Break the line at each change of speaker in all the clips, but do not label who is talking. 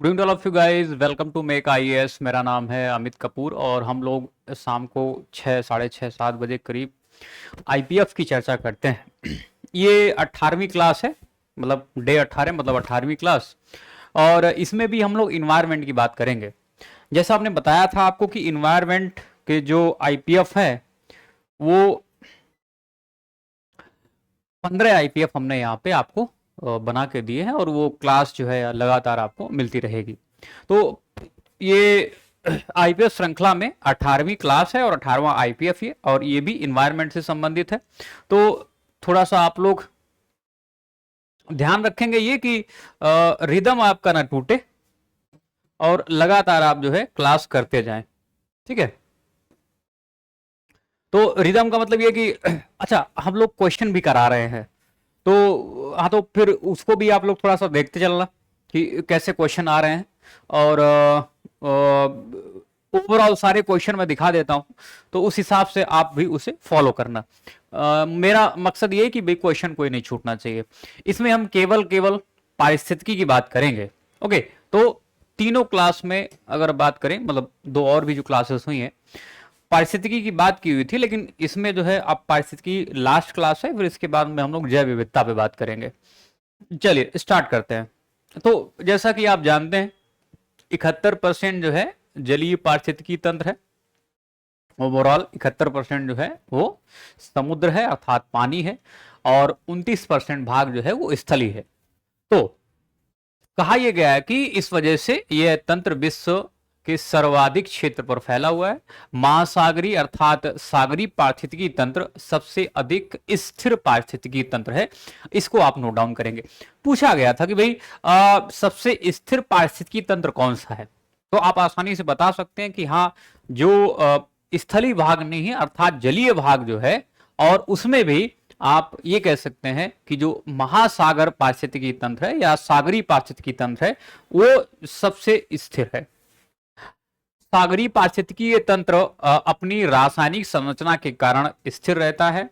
Doing all of you guys, welcome to make IAS. मेरा नाम है अमित कपूर और हम लोग शाम को 6, साढ़े 6, 7 बजे करीब आईपीएफ की चर्चा करते हैं। ये 18वीं क्लास है, मतलब डे 18, मतलब 18वीं क्लास। और इसमें भी हम लोग इन्वायरमेंट की बात करेंगे। जैसा आपने बताया था आपको कि इन्वायरमेंट के जो आईपीएफ है वो 15 आईपीएफ हमने यहाँ पे आपको बना के दिए हैं और वो क्लास जो है लगातार आपको मिलती रहेगी। तो ये आईपीएफ श्रृंखला में 18वीं क्लास है और 18वां आईपीएफ ये, और ये भी इन्वायरमेंट से संबंधित है। तो थोड़ा सा आप लोग ध्यान रखेंगे ये कि रिदम आपका ना टूटे और लगातार आप जो है क्लास करते जाएं, ठीक है। तो रिदम का मतलब ये कि अच्छा, हम लोग क्वेश्चन भी करा रहे हैं, तो हाँ, तो फिर उसको भी आप लोग थोड़ा सा देखते चलना कि कैसे क्वेश्चन आ रहे हैं। और ओवरऑल सारे क्वेश्चन मैं दिखा देता हूँ, तो उस हिसाब से आप भी उसे फॉलो करना। मेरा मकसद ये है कि भाई क्वेश्चन कोई नहीं छूटना चाहिए। इसमें हम केवल पारिस्थितिकी की बात करेंगे। ओके, तो तीनों क्लास में अगर बात करें, मतलब दो और भी जो क्लासेस हुई हैं, पारिस्थितिकी की बात की हुई थी, लेकिन इसमें जो है अब पारिस्थितिकी लास्ट क्लास है, फिर इसके बाद में हम लोग जैव विविधता पे बात करेंगे। चलिए स्टार्ट करते हैं। तो जैसा कि आप जानते हैं 71% जो है जलीय पारिस्थितिकी तंत्र है। ओवरऑल 71% जो है वो समुद्र है, अर्थात पानी है, और 29% भाग जो है वो स्थलीय है। तो कहा यह गया है कि इस वजह से यह तंत्र विश्व के सर्वाधिक क्षेत्र पर फैला हुआ है। महासागरीय अर्थात सागरीय पारिस्थितिकी तंत्र सबसे अधिक स्थिर पारिस्थितिकी तंत्र है। इसको आप नोट डाउन करेंगे। पूछा गया था कि भाई सबसे स्थिर पारिस्थितिकी तंत्र कौन सा है, तो आप आसानी से बता सकते हैं कि हाँ, जो स्थलीय भाग नहीं है, अर्थात जलीय भाग जो है, और उसमें भी आप ये कह सकते हैं कि जो महासागर पारिस्थितिकी तंत्र है या सागरीय पारिस्थितिकी तंत्र है वो सबसे स्थिर है। सागरीय पारिस्थितिकीय तंत्र अपनी रासायनिक संरचना के कारण स्थिर रहता है।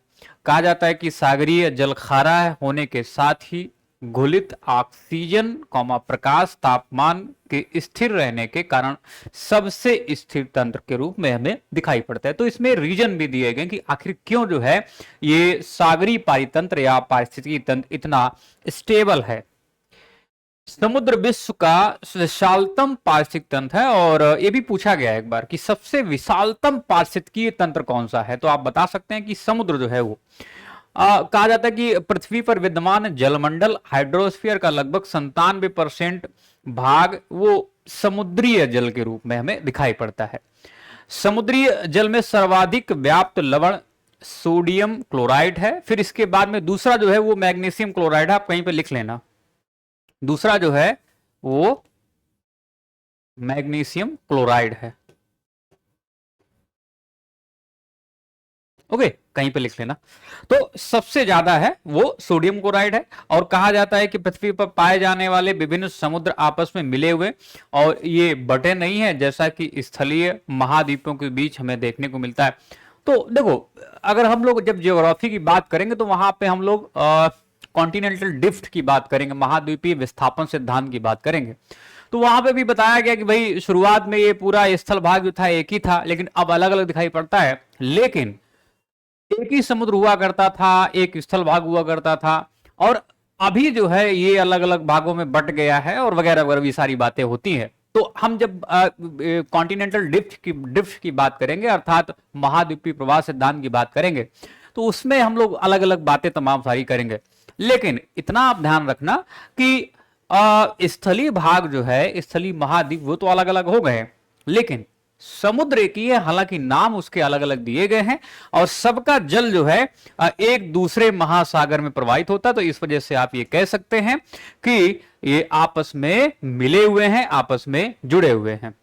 कहा जाता है कि सागरीय जल खारा होने के साथ ही घुलित ऑक्सीजन प्रकाश तापमान के स्थिर रहने के कारण सबसे स्थिर तंत्र के रूप में हमें दिखाई पड़ता है। तो इसमें रीजन भी दिए गए कि आखिर क्यों जो है ये सागरीय पारितंत्र या पारिस्थितिकी तंत्र इतना स्टेबल है। समुद्र विश्व का विशालतम पारिस्थितिक तंत्र है, और ये भी पूछा गया है एक बार कि सबसे विशालतम पारिस्थितिकीय तंत्र कौन सा है, तो आप बता सकते हैं कि समुद्र जो है वो कहा जाता है कि पृथ्वी पर विद्यमान जलमंडल हाइड्रोस्फीयर का लगभग 97% भाग वो समुद्रीय जल के रूप में हमें दिखाई पड़ता है। समुद्रीय जल में सर्वाधिक व्याप्त लवण सोडियम क्लोराइड है। फिर इसके बाद में दूसरा जो है वो मैग्नीशियम क्लोराइड है, आप कहीं पे लिख लेना। दूसरा जो है वो मैग्नीशियम क्लोराइड है। ओके, कहीं पे लिख लेना। तो सबसे ज्यादा है वो सोडियम क्लोराइड है, और कहा जाता है कि पृथ्वी पर पाए जाने वाले विभिन्न समुद्र आपस में मिले हुए और ये बटे नहीं है, जैसा कि स्थलीय महाद्वीपों के बीच हमें देखने को मिलता है। तो देखो, अगर हम लोग जब ज्योग्राफी की बात करेंगे तो वहां पे हम लोग कॉन्टिनेंटल ड्रिफ्ट की बात करेंगे, महाद्वीपीय विस्थापन सिद्धांत की बात करेंगे। तो वहां पे भी बताया गया कि भाई शुरुआत में ये पूरा स्थल भाग जो था एक ही था, लेकिन अब अलग अलग दिखाई पड़ता है। लेकिन एक ही समुद्र हुआ करता था, एक स्थल भाग हुआ करता था, और अभी जो है ये अलग अलग भागों में बट गया है, और वगैरह वगैरह भी सारी बातें होती हैं। तो हम जब कॉन्टिनेंटल ड्रिफ्ट की बात करेंगे, अर्थात महाद्वीपीय प्रवाह सिद्धांत की बात करेंगे, तो उसमें हम लोग अलग अलग बातें तमाम सारी करेंगे। लेकिन इतना आप ध्यान रखना कि स्थलीय भाग जो है, स्थलीय महाद्वीप, वो तो अलग अलग हो गए, लेकिन समुद्र एक ही है, हालांकि नाम उसके अलग अलग दिए गए हैं, और सबका जल जो है एक दूसरे महासागर में प्रवाहित होता है। तो इस वजह से आप ये कह सकते हैं कि ये आपस में मिले हुए हैं, आपस में जुड़े हुए हैं।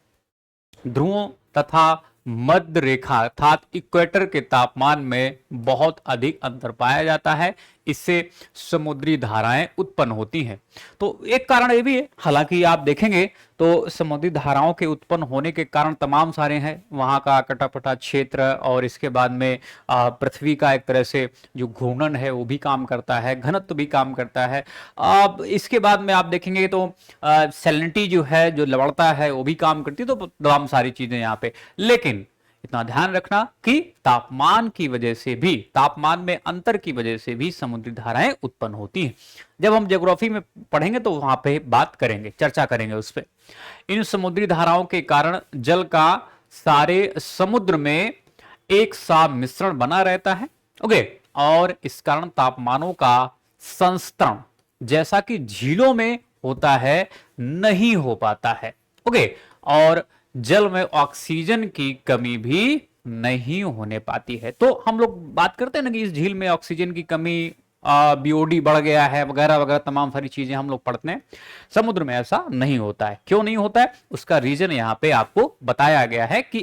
ध्रुवों तथा मध्य रेखा अर्थात इक्वेटर के तापमान में बहुत अधिक अंतर पाया जाता है। इससे समुद्री धाराएं उत्पन्न होती हैं। तो एक कारण ये भी है, हालांकि आप देखेंगे तो समुद्री धाराओं के उत्पन्न होने के कारण तमाम सारे हैं, वहां का कटापटा क्षेत्र और इसके बाद में पृथ्वी का एक तरह से जो घूर्णन है वो भी काम करता है, घनत्व भी काम करता है। अब इसके बाद में आप देखेंगे तो सैलिनिटी जो है, जो लवणता है वो भी काम करती है। तो तमाम सारी चीजें यहाँ पे, लेकिन इतना ध्यान रखना कि तापमान की वजह से भी, तापमान में अंतर की वजह से भी समुद्री धाराएं उत्पन्न होती हैं। जब हम ज्योग्राफी में पढ़ेंगे तो वहां पे बात करेंगे, चर्चा करेंगे उस पे। इन समुद्री धाराओं के कारण जल का सारे समुद्र में एक सा मिश्रण बना रहता है। ओके, और इस कारण तापमानों का संस्तरण जैसा कि झीलों में होता है नहीं हो पाता है। ओके, और जल में ऑक्सीजन की कमी भी नहीं होने पाती है। तो हम लोग बात करते हैं ना कि इस झील में ऑक्सीजन की कमी, बीओडी बढ़ गया है, वगैरह वगैरह तमाम सारी चीजें हम लोग पढ़ते हैं। समुद्र में ऐसा नहीं होता है। क्यों नहीं होता है, उसका रीजन यहाँ पे आपको बताया गया है कि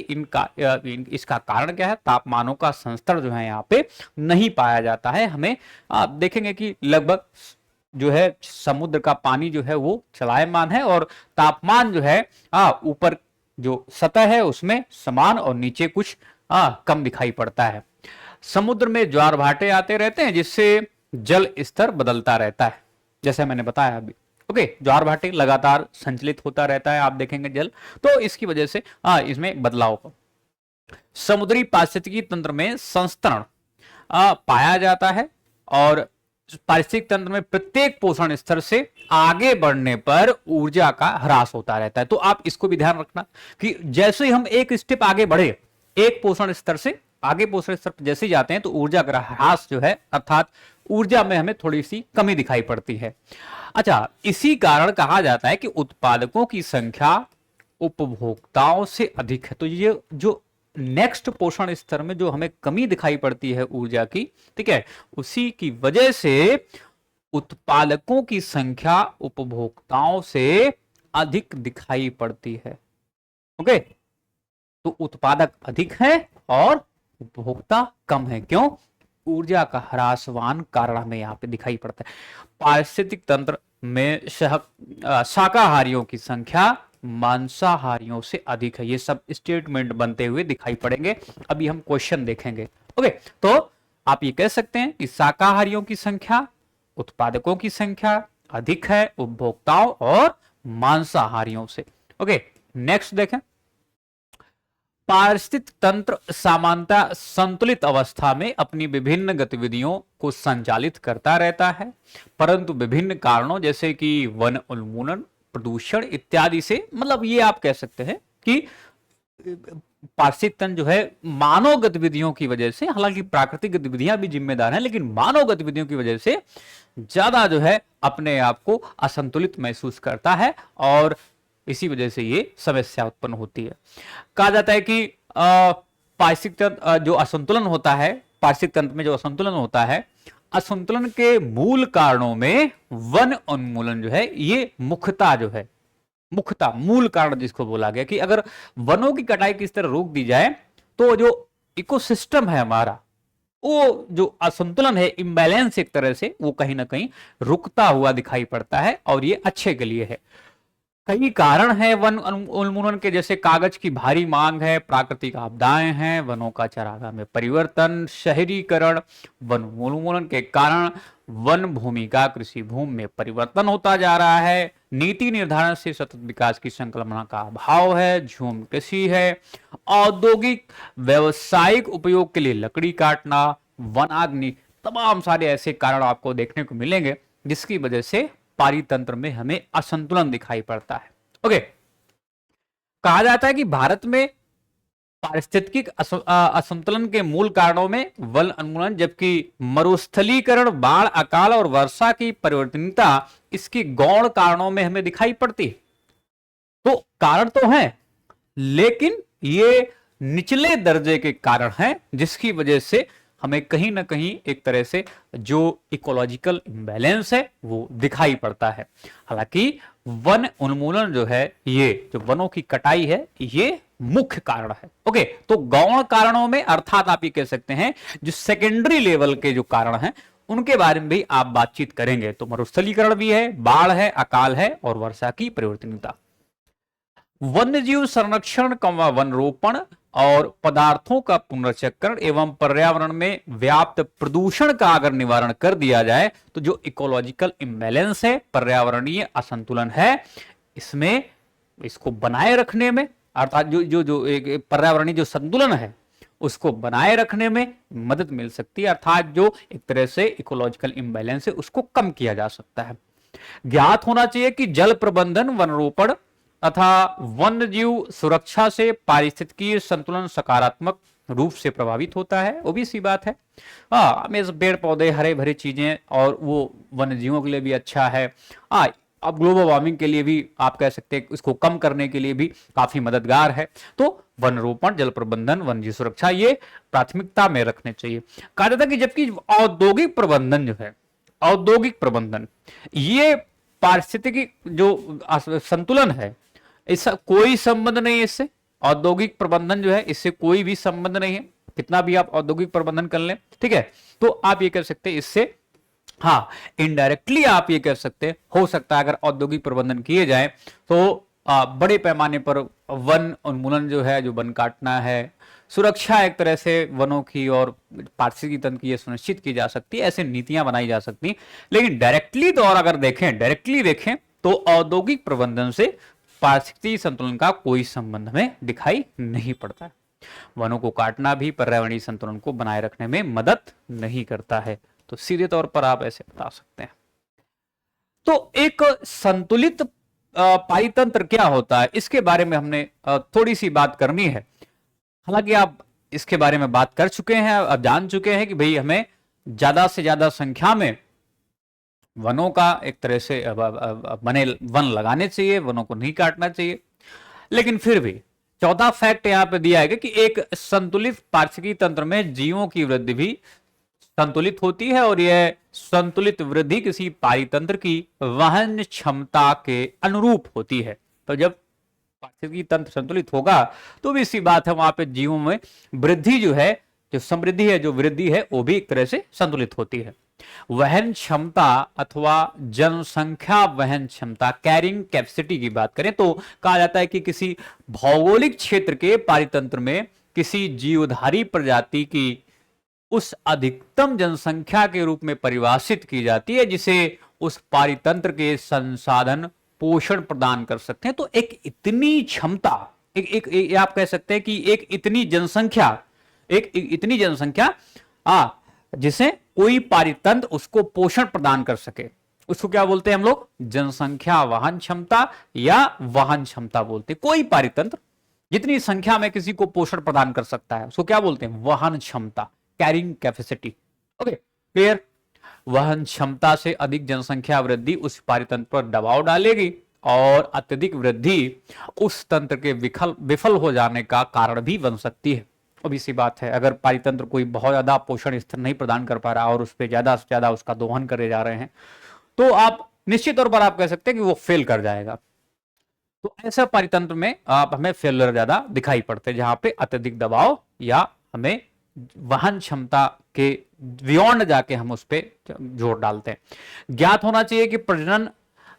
इसका कारण क्या है। तापमानों का संस्तर जो है यहाँ पे नहीं पाया जाता है। हमें आप देखेंगे कि लगभग जो है समुद्र का पानी जो है वो चलायमान है और तापमान जो है ऊपर जो सतह है उसमें समान और नीचे कुछ कम दिखाई पड़ता है। समुद्र में ज्वार भाटे आते रहते हैं जिससे जल स्तर बदलता रहता है, जैसे मैंने बताया अभी। ओके, ज्वार भाटे लगातार संचलित होता रहता है, आप देखेंगे जल, तो इसकी वजह से इसमें बदलाव हो। समुद्री पारिस्थितिकी तंत्र में संस्तरण पाया जाता है और पारिस्थितिक तंत्र में प्रत्येक पोषण स्तर से आगे बढ़ने पर ऊर्जा का ह्रास होता रहता है। तो आप इसको भी ध्यान रखना कि जैसे ही हम एक स्टेप आगे बढ़े, एक पोषण स्तर से आगे पोषण स्तर पर जैसे ही जाते हैं तो ऊर्जा का ह्रास जो है, अर्थात ऊर्जा में हमें थोड़ी सी कमी दिखाई पड़ती है। अच्छा, इसी कारण कहा जाता है कि उत्पादकों की संख्या उपभोक्ताओं से अधिक है। तो ये जो नेक्स्ट पोषण स्तर में जो हमें कमी दिखाई पड़ती है ऊर्जा की, ठीक है, उसी की वजह से उत्पादकों की संख्या उपभोक्ताओं से अधिक दिखाई पड़ती है। ओके, तो उत्पादक अधिक है और उपभोक्ता कम है। क्यों? ऊर्जा का ह्रासवान कारण हमें यहां पे दिखाई पड़ता है। पारिस्थितिक तंत्र में शाकाहारियों की संख्या मांसाहारियों से अधिक है। ये सब स्टेटमेंट बनते हुए दिखाई पड़ेंगे। अभी हम क्वेश्चन देखेंगे। ओके, तो आप ये कह सकते हैं कि शाकाहारियों की संख्या उत्पादकों की संख्या अधिक है उपभोक्ताओं और मांसाहारियों से। ओके, नेक्स्ट देखें। पारिस्थितिक तंत्र सामान्यतः संतुलित अवस्था में अपनी विभिन्न गतिविधियों को संचालित करता रहता है, परंतु विभिन्न कारणों जैसे कि वन उन्मूलन, प्रदूषण इत्यादि से, मतलब ये आप कह सकते हैं कि पारिस्थितिक तंत्र जो है मानव गतिविधियों की वजह से, हालांकि प्राकृतिक गतिविधियां भी जिम्मेदार हैं, लेकिन मानव गतिविधियों की वजह से ज्यादा जो है अपने आप को असंतुलित महसूस करता है और इसी वजह से ये समस्या उत्पन्न होती है। कहा जाता है कि पारिस्थितिक तंत्र जो असंतुलन होता है, पारिस्थितिक तंत्र में जो असंतुलन होता है, असंतुलन के मूल कारणों में वन उन्मूलन जो है ये मुख्यता जो है, मुख्यता मूल कारण जिसको बोला गया कि अगर वनों की कटाई किस तरह रोक दी जाए तो जो इकोसिस्टम है हमारा, वो जो असंतुलन है, इम्बैलेंस एक तरह से, वो कहीं ना कहीं रुकता हुआ दिखाई पड़ता है और ये अच्छे के लिए है। कई कारण हैं वन उन्मूलन के, जैसे कागज की भारी मांग है, प्राकृतिक आपदाएं हैं, वनों का चारागाह में परिवर्तन, शहरीकरण। वन उन्मूलन के कारण वन भूमि का कृषि भूमि में परिवर्तन होता जा रहा है, नीति निर्धारण से सतत विकास की संकल्पना का अभाव है, झूम कृषि है, औद्योगिक व्यवसायिक उपयोग के लिए लकड़ी काटना, वनाग्नि, तमाम सारे ऐसे कारण आपको देखने को मिलेंगे जिसकी वजह से पारितंत्र में हमें असंतुलन दिखाई पड़ता है। ओके, कहा जाता है कि भारत में पारिस्थितिक असंतुलन के मूल कारणों में वन उन्मूलन, जबकि मरुस्थलीकरण, बाढ़, अकाल और वर्षा की परिवर्तनीयता इसके गौण कारणों में हमें दिखाई पड़ती है। तो कारण तो है, लेकिन ये निचले दर्जे के कारण हैं जिसकी वजह से हमें कहीं ना कहीं एक तरह से जो इकोलॉजिकल इम्बैलेंस है वो दिखाई पड़ता है। हालांकि वन उन्मूलन जो है, ये जो वनों की कटाई है, ये मुख्य कारण है। ओके, तो गौण कारणों में, अर्थात आप ये कह सकते हैं जो सेकेंडरी लेवल के जो कारण हैं उनके बारे में भी आप बातचीत करेंगे। तो मरुस्थलीकरण भी है, बाढ़ है, अकाल है और वर्षा की परिवर्तनीयता। वन्यजीव संरक्षण वन रोपण और पदार्थों का पुनर्चक्रण एवं पर्यावरण में व्याप्त प्रदूषण का अगर निवारण कर दिया जाए तो जो इकोलॉजिकल इम्बैलेंस है, पर्यावरणीय असंतुलन है, इसमें इसको बनाए रखने में, अर्थात जो जो जो एक पर्यावरणीय जो संतुलन है उसको बनाए रखने में मदद मिल सकती है, अर्थात जो एक तरह से इकोलॉजिकल इम्बैलेंस है उसको कम किया जा सकता है। ज्ञात होना चाहिए कि जल प्रबंधन, वनरोपण तथा वन्य जीव सुरक्षा से पारिस्थितिकीय संतुलन सकारात्मक रूप से प्रभावित होता है। वो भी सी बात है। हमें पेड़ पौधे, हरे भरे चीजें और वो वन्य जीवों के लिए भी अच्छा है। अब ग्लोबल वार्मिंग के लिए भी आप कह सकते हैं, इसको कम करने के लिए भी काफी मददगार है। तो वन रोपण, जल प्रबंधन, वन जीव सुरक्षा ये प्राथमिकता में रखने चाहिए। कहा जाता है कि जबकि औद्योगिक प्रबंधन जो है, औद्योगिक प्रबंधन ये पारिस्थितिकी जो संतुलन है, इसका कोई संबंध नहीं है इससे। औद्योगिक प्रबंधन जो है इससे कोई भी संबंध नहीं है, कितना भी आप औद्योगिक प्रबंधन कर लें, ठीक है। तो आप ये कह सकते हैं इससे, हाँ, इनडायरेक्टली आप ये कह सकते हैं, हो सकता है अगर औद्योगिक प्रबंधन किए जाए तो बड़े पैमाने पर वन उन्मूलन जो है, जो वन काटना है, सुरक्षा एक तरह से वनों की और पारिस्थितिकी तंत्र की ये सुनिश्चित की जा सकती है, ऐसे नीतियां बनाई जा सकती। लेकिन डायरेक्टली तौर अगर देखें, डायरेक्टली देखें तो औद्योगिक प्रबंधन से पारिस्थितिकी संतुलन का कोई संबंध हमें दिखाई नहीं पड़ता है। वनों को काटना भी पर्यावरणीय संतुलन को बनाए रखने में मदद नहीं करता है। तो सीधे तौर पर आप ऐसे बता सकते हैं। तो एक संतुलित पारितंत्र क्या होता है, इसके बारे में हमने थोड़ी सी बात करनी है। हालांकि आप इसके बारे में बात कर चुके हैं, आप जान चुके हैं कि भाई हमें ज्यादा से ज्यादा संख्या में वनों का एक तरह से बने वन लगाने चाहिए, वनों को नहीं काटना चाहिए। लेकिन फिर भी चौथा फैक्ट यहां पे दिया है कि एक संतुलित पारिस्थितिकी तंत्र में जीवों की वृद्धि भी संतुलित होती है और यह संतुलित वृद्धि किसी पारितंत्र की वहन क्षमता के अनुरूप होती है। तो जब पारिस्थितिकी तंत्र संतुलित होगा तो भी इसी बात है, वहां पे जीवों में वृद्धि जो है, जो समृद्धि है, जो वृद्धि है, वो भी एक तरह से संतुलित होती है। वहन क्षमता अथवा जनसंख्या वहन क्षमता, कैरिंग कैपेसिटी की बात करें तो कहा जाता है कि किसी भौगोलिक क्षेत्र के पारितंत्र में किसी जीवधारी प्रजाति की उस अधिकतम जनसंख्या के रूप में परिभाषित की जाती है जिसे उस पारितंत्र के संसाधन पोषण प्रदान कर सकते हैं। तो एक इतनी क्षमता, एक आप कह सकते हैं कि एक इतनी जनसंख्या, एक इतनी जनसंख्या जिसे कोई पारितंत्र उसको पोषण प्रदान कर सके, उसको क्या बोलते हैं हम लोग? जनसंख्या वहन क्षमता या वहन क्षमता बोलते हैं। कोई पारितंत्र जितनी संख्या में किसी को पोषण प्रदान कर सकता है उसको क्या बोलते हैं? वहन क्षमता, कैरिंग कैपेसिटी। Okay, clear. वहन क्षमता से अधिक जनसंख्या वृद्धि उस पारितंत्र पर दबाव डालेगी और अत्यधिक वृद्धि उस तंत्र के विफल हो जाने का कारण भी बन सकती है। obvious सी बात है, अगर पारितंत्र कोई बहुत ज्यादा पोषण स्तर नहीं प्रदान कर पा रहा और उस पर ज्यादा से ज्यादा उसका दोहन करे जा रहे हैं तो आप निश्चित तौर पर आप कह सकते हैं कि वो फेल कर जाएगा। तो ऐसा पारितंत्र में आप हमें फेलियर ज्यादा दिखाई पड़ते हैं, जहां पे अत्यधिक दबाव या हमें वहन क्षमता के बियॉन्ड जाके हम उस पर जोर डालते हैं। ज्ञात होना चाहिए कि प्रजनन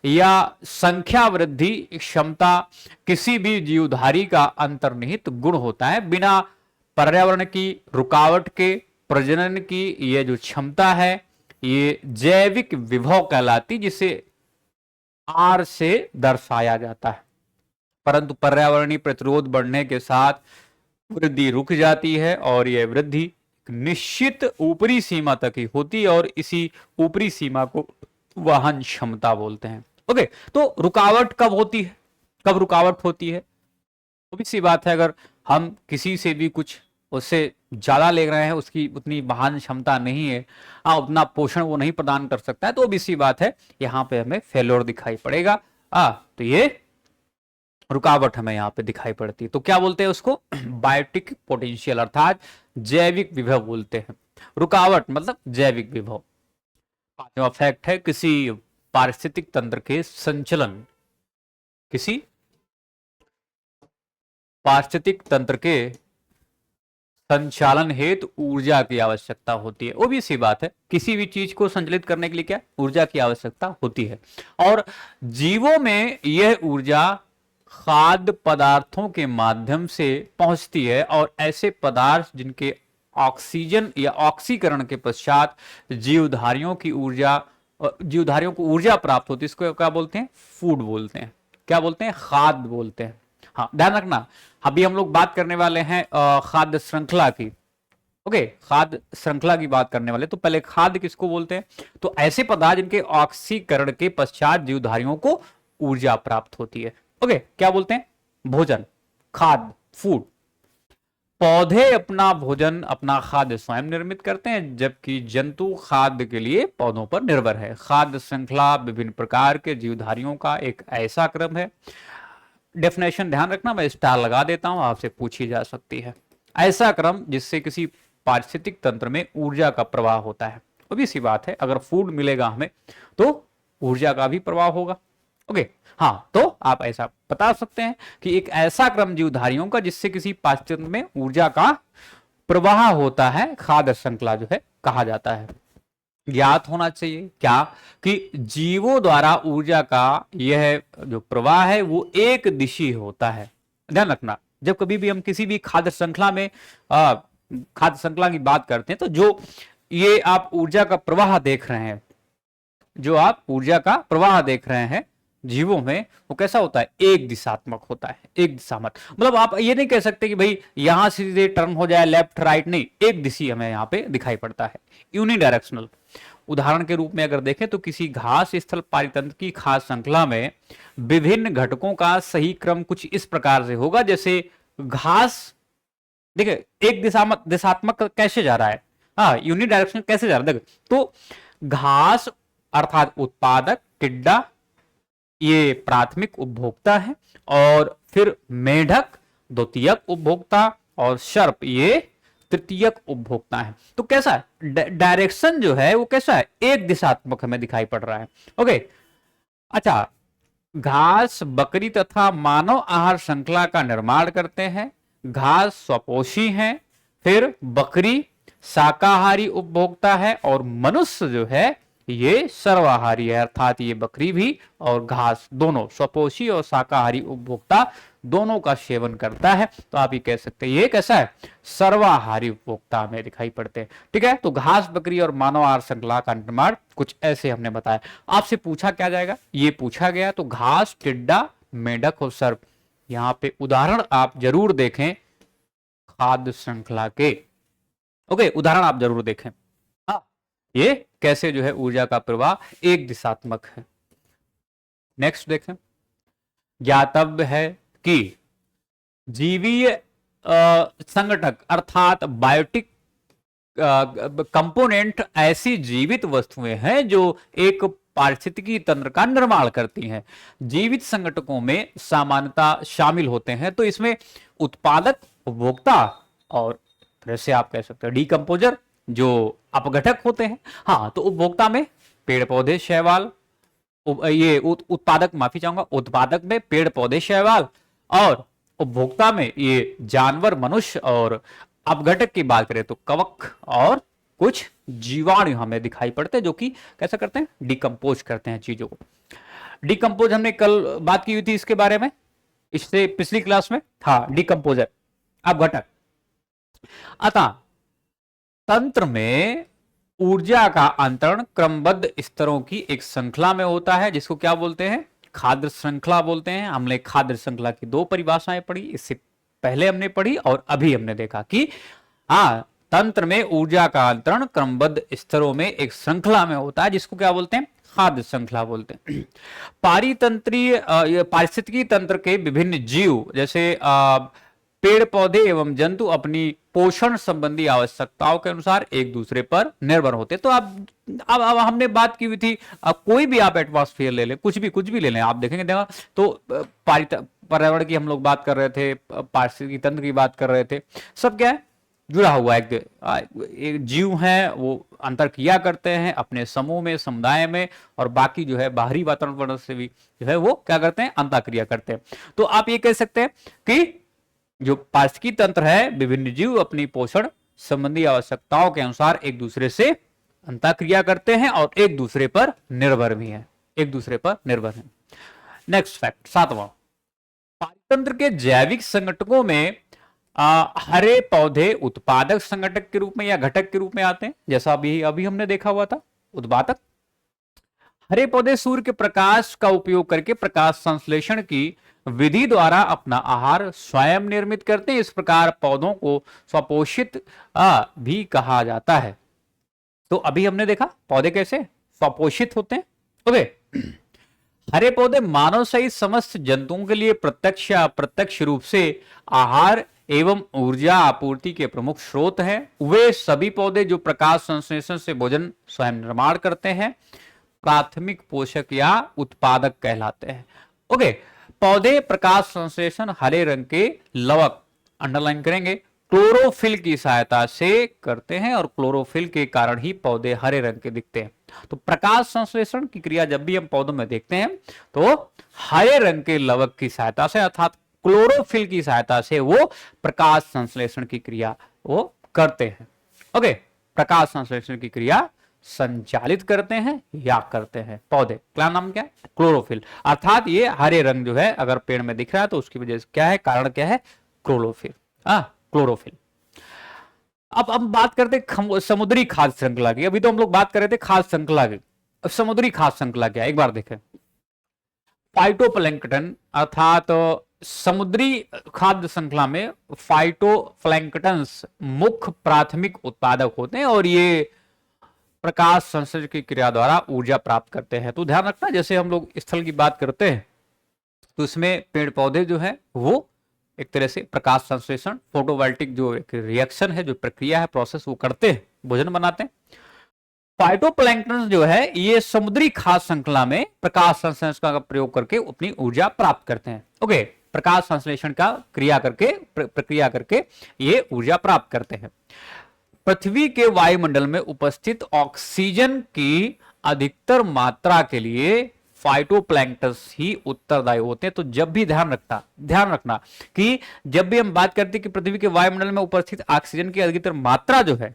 या संख्या वृद्धि क्षमता किसी भी जीवधारी का अंतर्निहित गुण होता है। बिना पर्यावरण की रुकावट के प्रजनन की यह जो क्षमता है ये जैविक विभव कहलाती, जिसे आर से दर्शाया जाता है। परंतु पर्यावरणीय प्रतिरोध बढ़ने के साथ वृद्धि रुक जाती है और यह वृद्धि निश्चित ऊपरी सीमा तक ही होती है और इसी ऊपरी सीमा को वहन क्षमता बोलते हैं। ओके, तो रुकावट कब होती है, कब रुकावट होती है? तो सी बात है, अगर हम किसी से भी कुछ उससे ज्यादा ले रहे हैं, उसकी उतनी वहन क्षमता नहीं है, उतना पोषण वो नहीं प्रदान कर सकता है, तो भी सी बात है यहां पे हमें फेल्योर दिखाई पड़ेगा। तो ये रुकावट हमें यहां पे दिखाई पड़ती है। तो क्या बोलते हैं उसको? बायोटिक पोटेंशियल अर्थात जैविक विभव बोलते हैं। रुकावट मतलब जैविक विभव। पांचवा फैक्ट है किसी पारिस्थितिक तंत्र के संचलन, किसी पारिस्थितिक तंत्र के संचालन हेतु ऊर्जा की आवश्यकता होती है। वो भी सी बात है, किसी भी चीज को संचालित करने के लिए क्या ऊर्जा की आवश्यकता होती है। और जीवों में यह ऊर्जा खाद्य पदार्थों के माध्यम से पहुंचती है, और ऐसे पदार्थ जिनके ऑक्सीजन या ऑक्सीकरण के पश्चात जीवधारियों को ऊर्जा प्राप्त होती है, इसको क्या बोलते हैं? फूड बोलते हैं। क्या बोलते हैं? खाद्य बोलते हैं। हाँ, ध्यान रखना, अभी हम लोग बात करने वाले हैं खाद्य श्रृंखला की। ओके, खाद्य श्रृंखला की बात करने वाले, तो पहले खाद्य किसको बोलते हैं? तो ऐसे पदार्थ जिनके ऑक्सीकरण के पश्चात जीवधारियों को ऊर्जा प्राप्त होती है। ओके, क्या बोलते हैं? भोजन, खाद्य, फूड। पौधे अपना भोजन, अपना खाद्य स्वयं निर्मित करते हैं, जबकि जंतु खाद्य के लिए पौधों पर निर्भर है। खाद्य श्रृंखला विभिन्न प्रकार के जीवधारियों का एक ऐसा क्रम है। डेफिनेशन ध्यान रखना, मैं स्टार लगा देता हूं, आपसे पूछी जा सकती है। ऐसा क्रम जिससे किसी पारिस्थितिक तंत्र में ऊर्जा का प्रवाह होता है। वो भी सी बात है, अगर फूड मिलेगा हमें तो ऊर्जा का भी प्रवाह होगा। ओके, हाँ, तो आप ऐसा बता सकते हैं कि एक ऐसा क्रम जीवधारियों का जिससे किसी पारिस्थितिक में ऊर्जा का प्रवाह होता है, खाद्य श्रृंखला जो है कहा जाता है। ज्ञात होना चाहिए क्या कि जीवों द्वारा ऊर्जा का यह जो प्रवाह है वो एक दिशी होता है। ध्यान रखना, जब कभी भी हम किसी भी खाद्य श्रृंखला में खाद्य श्रृंखला की बात करते हैं, तो जो ये आप ऊर्जा का प्रवाह देख रहे हैं, जो आप ऊर्जा का प्रवाह देख रहे हैं जीवों में, वो कैसा होता है? एक दिशात्मक होता है। एक दिशात्मक मतलब आप ये नहीं कह सकते कि भाई यहां से सीधे टर्न हो जाए, लेफ्ट राइट, नहीं, एक दिशी हमें यहाँ पे दिखाई पड़ता है, यूनिडायरेक्शनल। उदाहरण के रूप में अगर देखें तो किसी घास स्थल पारितंत्र की खाद्य श्रृंखला में विभिन्न घटकों का सही क्रम कुछ इस प्रकार से होगा, जैसे घास, देखिए एक दिशात्मक कैसे जा रहा है, हाँ, यूनिडायरेक्शनल कैसे जा रहा है, देखो तो घास अर्थात उत्पादक, टिड्डा ये प्राथमिक उपभोक्ता है, और फिर मेढक द्वितीयक उपभोक्ता, और सर्प ये तृतीयक उपभोक्ता है। तो कैसा है डायरेक्शन जो है वो कैसा है? एक दिशात्मक हमें दिखाई पड़ रहा है। ओके, अच्छा, घास बकरी तथा मानव आहार श्रृंखला का निर्माण करते हैं। घास स्वपोषी है, फिर बकरी शाकाहारी उपभोक्ता है, और मनुष्य जो है ये सर्वाहारी है, अर्थात ये बकरी भी और घास दोनों स्वपोषी और शाकाहारी उपभोक्ता दोनों का सेवन करता है। तो आप ये कह सकते हैं ये कैसा है? सर्वाहारी उपभोक्ता में दिखाई पड़ते हैं। ठीक है, तो घास, बकरी और मानव आहार श्रृंखला का निर्माण कुछ ऐसे हमने बताया। आपसे पूछा क्या जाएगा? ये पूछा गया, तो घास, टिड्डा, मेढक और सर्प, यहाँ पे उदाहरण आप जरूर देखें खाद्य श्रृंखला के। ओके, उदाहरण आप जरूर देखें, ये कैसे जो है ऊर्जा का प्रवाह एक दिशात्मक है। नेक्स्ट देखें, ज्ञातव्य है कि जीवीय संगठक अर्थात बायोटिक कंपोनेंट ऐसी जीवित वस्तुएं हैं जो एक पारिस्थितिकी तंत्र का निर्माण करती हैं। जीवित संगठकों में सामान्यता शामिल होते हैं, तो इसमें उत्पादक, उपभोक्ता, और जैसे आप कह सकते हैं डीकंपोजर जो अपघटक होते हैं। हाँ, तो उपभोक्ता में पेड़ पौधे, शैवाल, ये उत्पादक, माफी चाहूंगा, उत्पादक में पेड़ पौधे, शैवाल, और उपभोक्ता में ये जानवर, मनुष्य, और अपघटक की बात करें तो कवक और कुछ जीवाणु हमें दिखाई पड़ते हैं जो कि कैसा करते हैं? डिकम्पोज करते हैं चीजों को। डिकम्पोज हमने कल बात की हुई थी इसके बारे में, इससे पिछली क्लास में। हाँ, डिकम्पोजर, अपघटक। अतः तंत्र में ऊर्जा का अंतरण क्रमबद्ध स्तरों की एक श्रृंखला में होता है, जिसको क्या बोलते हैं? खाद्य श्रृंखला बोलते हैं। हमने खाद्य श्रृंखला की दो परिभाषाएं पढ़ी, इससे पहले हमने पढ़ी और अभी हमने देखा कि हाँ, तंत्र में ऊर्जा का अंतरण क्रमबद्ध स्तरों में एक श्रृंखला में होता है, जिसको क्या बोलते हैं? खाद्य श्रृंखला बोलते हैं। पारिस्थितिकी तंत्र के विभिन्न जीव जैसे पेड़ पौधे एवं जंतु अपनी पोषण संबंधी आवश्यकताओं के अनुसार एक दूसरे पर निर्भर होते। तो अब हमने बात की हुई थी, कोई भी आप एटमॉस्फेयर ले लें, कुछ भी ले लें, आप देखेंगे देखा तो पर्यावरण की हम लोग बात कर रहे थे, पारिस्थितिकी तंत्र की बात कर रहे थे, सब क्या है? जुड़ा हुआ है। एक जीव हैं वो अंतर किया करते हैं अपने समूह में, समुदाय में, और बाकी जो है बाहरी वातावरण से भी जो है वो क्या करते हैं? अंतःक्रिया करते हैं। तो आप ये कह सकते हैं कि जो पारिस्थितिकी तंत्र है, विभिन्न जीव अपनी पोषण संबंधी आवश्यकताओं के अनुसार एक दूसरे से अंतःक्रिया करते हैं और एक दूसरे पर निर्भर भी हैं, एक दूसरे पर निर्भर हैं। नेक्स्ट फैक्ट, 7वां, पारितंत्र के जैविक संगठकों में हरे पौधे उत्पादक संगठक के रूप में या घटक के रूप में आते हैं, जैसा अभी हमने देखा हुआ था उत्पादक। हरे पौधे सूर्य के प्रकाश का उपयोग करके प्रकाश संश्लेषण की विधि द्वारा अपना आहार स्वयं निर्मित करते हैं। इस प्रकार पौधों को स्वपोषित भी कहा जाता है। तो अभी हमने देखा पौधे कैसे स्वपोषित होते हैं। ओके, हरे पौधे मानव सहित समस्त जंतुओं के लिए प्रत्यक्ष या अप्रत्यक्ष रूप से आहार एवं ऊर्जा आपूर्ति के प्रमुख स्रोत हैं। वे सभी पौधे जो प्रकाश संश्लेषण से भोजन स्वयं निर्माण करते हैं प्राथमिक पोषक या उत्पादक कहलाते हैं। ओके, पौधे प्रकाश संश्लेषण हरे रंग के लवक, अंडरलाइन करेंगे, क्लोरोफिल की सहायता से करते हैं और क्लोरोफिल के कारण ही पौधे हरे रंग के दिखते हैं। तो प्रकाश संश्लेषण की क्रिया जब भी हम पौधों में देखते हैं तो हरे रंग के लवक की सहायता से अर्थात क्लोरोफिल की सहायता से वो प्रकाश संश्लेषण की क्रिया वो करते हैं। ओके, प्रकाश संश्लेषण की क्रिया संचालित करते हैं या करते हैं पौधे। क्या नाम क्या है? क्लोरोफिल। अर्थात ये हरे रंग जो है अगर पेड़ में दिख रहा है तो उसकी वजह से क्या है, कारण क्या है? क्लोरोफिल। क्लोरोफिल। अब हम बात करते हैं समुद्री खाद्य श्रृंखला की। अभी तो हम लोग बात कर रहे थे खाद्य श्रृंखला की, अब समुद्री खाद्य श्रृंखला क्या है एक बार देखें। फाइटोप्लैंक्टन अर्थात समुद्री खाद्य श्रृंखला में फाइटोप्लैंक्टन्स मुख्य प्राथमिक उत्पादक होते हैं और ये प्रकाश संश्लेषण की क्रिया द्वारा ऊर्जा प्राप्त करते हैं। तो ध्यान रखना, जैसे हम लोग स्थल की बात करते हैं तो इसमें पेड़ पौधे जो है वो एक तरह से प्रकाश संश्लेषण, फोटोवोल्टिक जो एक रिएक्शन है, जो प्रक्रिया है, प्रोसेस वो करते हैं, भोजन बनाते हैं। फाइटोप्लैंक्टन जो है ये समुद्री खाद्य श्रृंखला में प्रकाश संश्लेषण का प्रयोग करके अपनी ऊर्जा प्राप्त करते हैं। ओके, प्रकाश संश्लेषण का प्रक्रिया करके ये ऊर्जा प्राप्त करते हैं। पृथ्वी के वायुमंडल में उपस्थित ऑक्सीजन की अधिकतर मात्रा के लिए फाइटोप्लैंक्टन्स ही उत्तरदायी होते हैं। तो जब भी ध्यान रखना कि जब भी हम बात करते हैं कि पृथ्वी के वायुमंडल में उपस्थित ऑक्सीजन की अधिकतर मात्रा जो है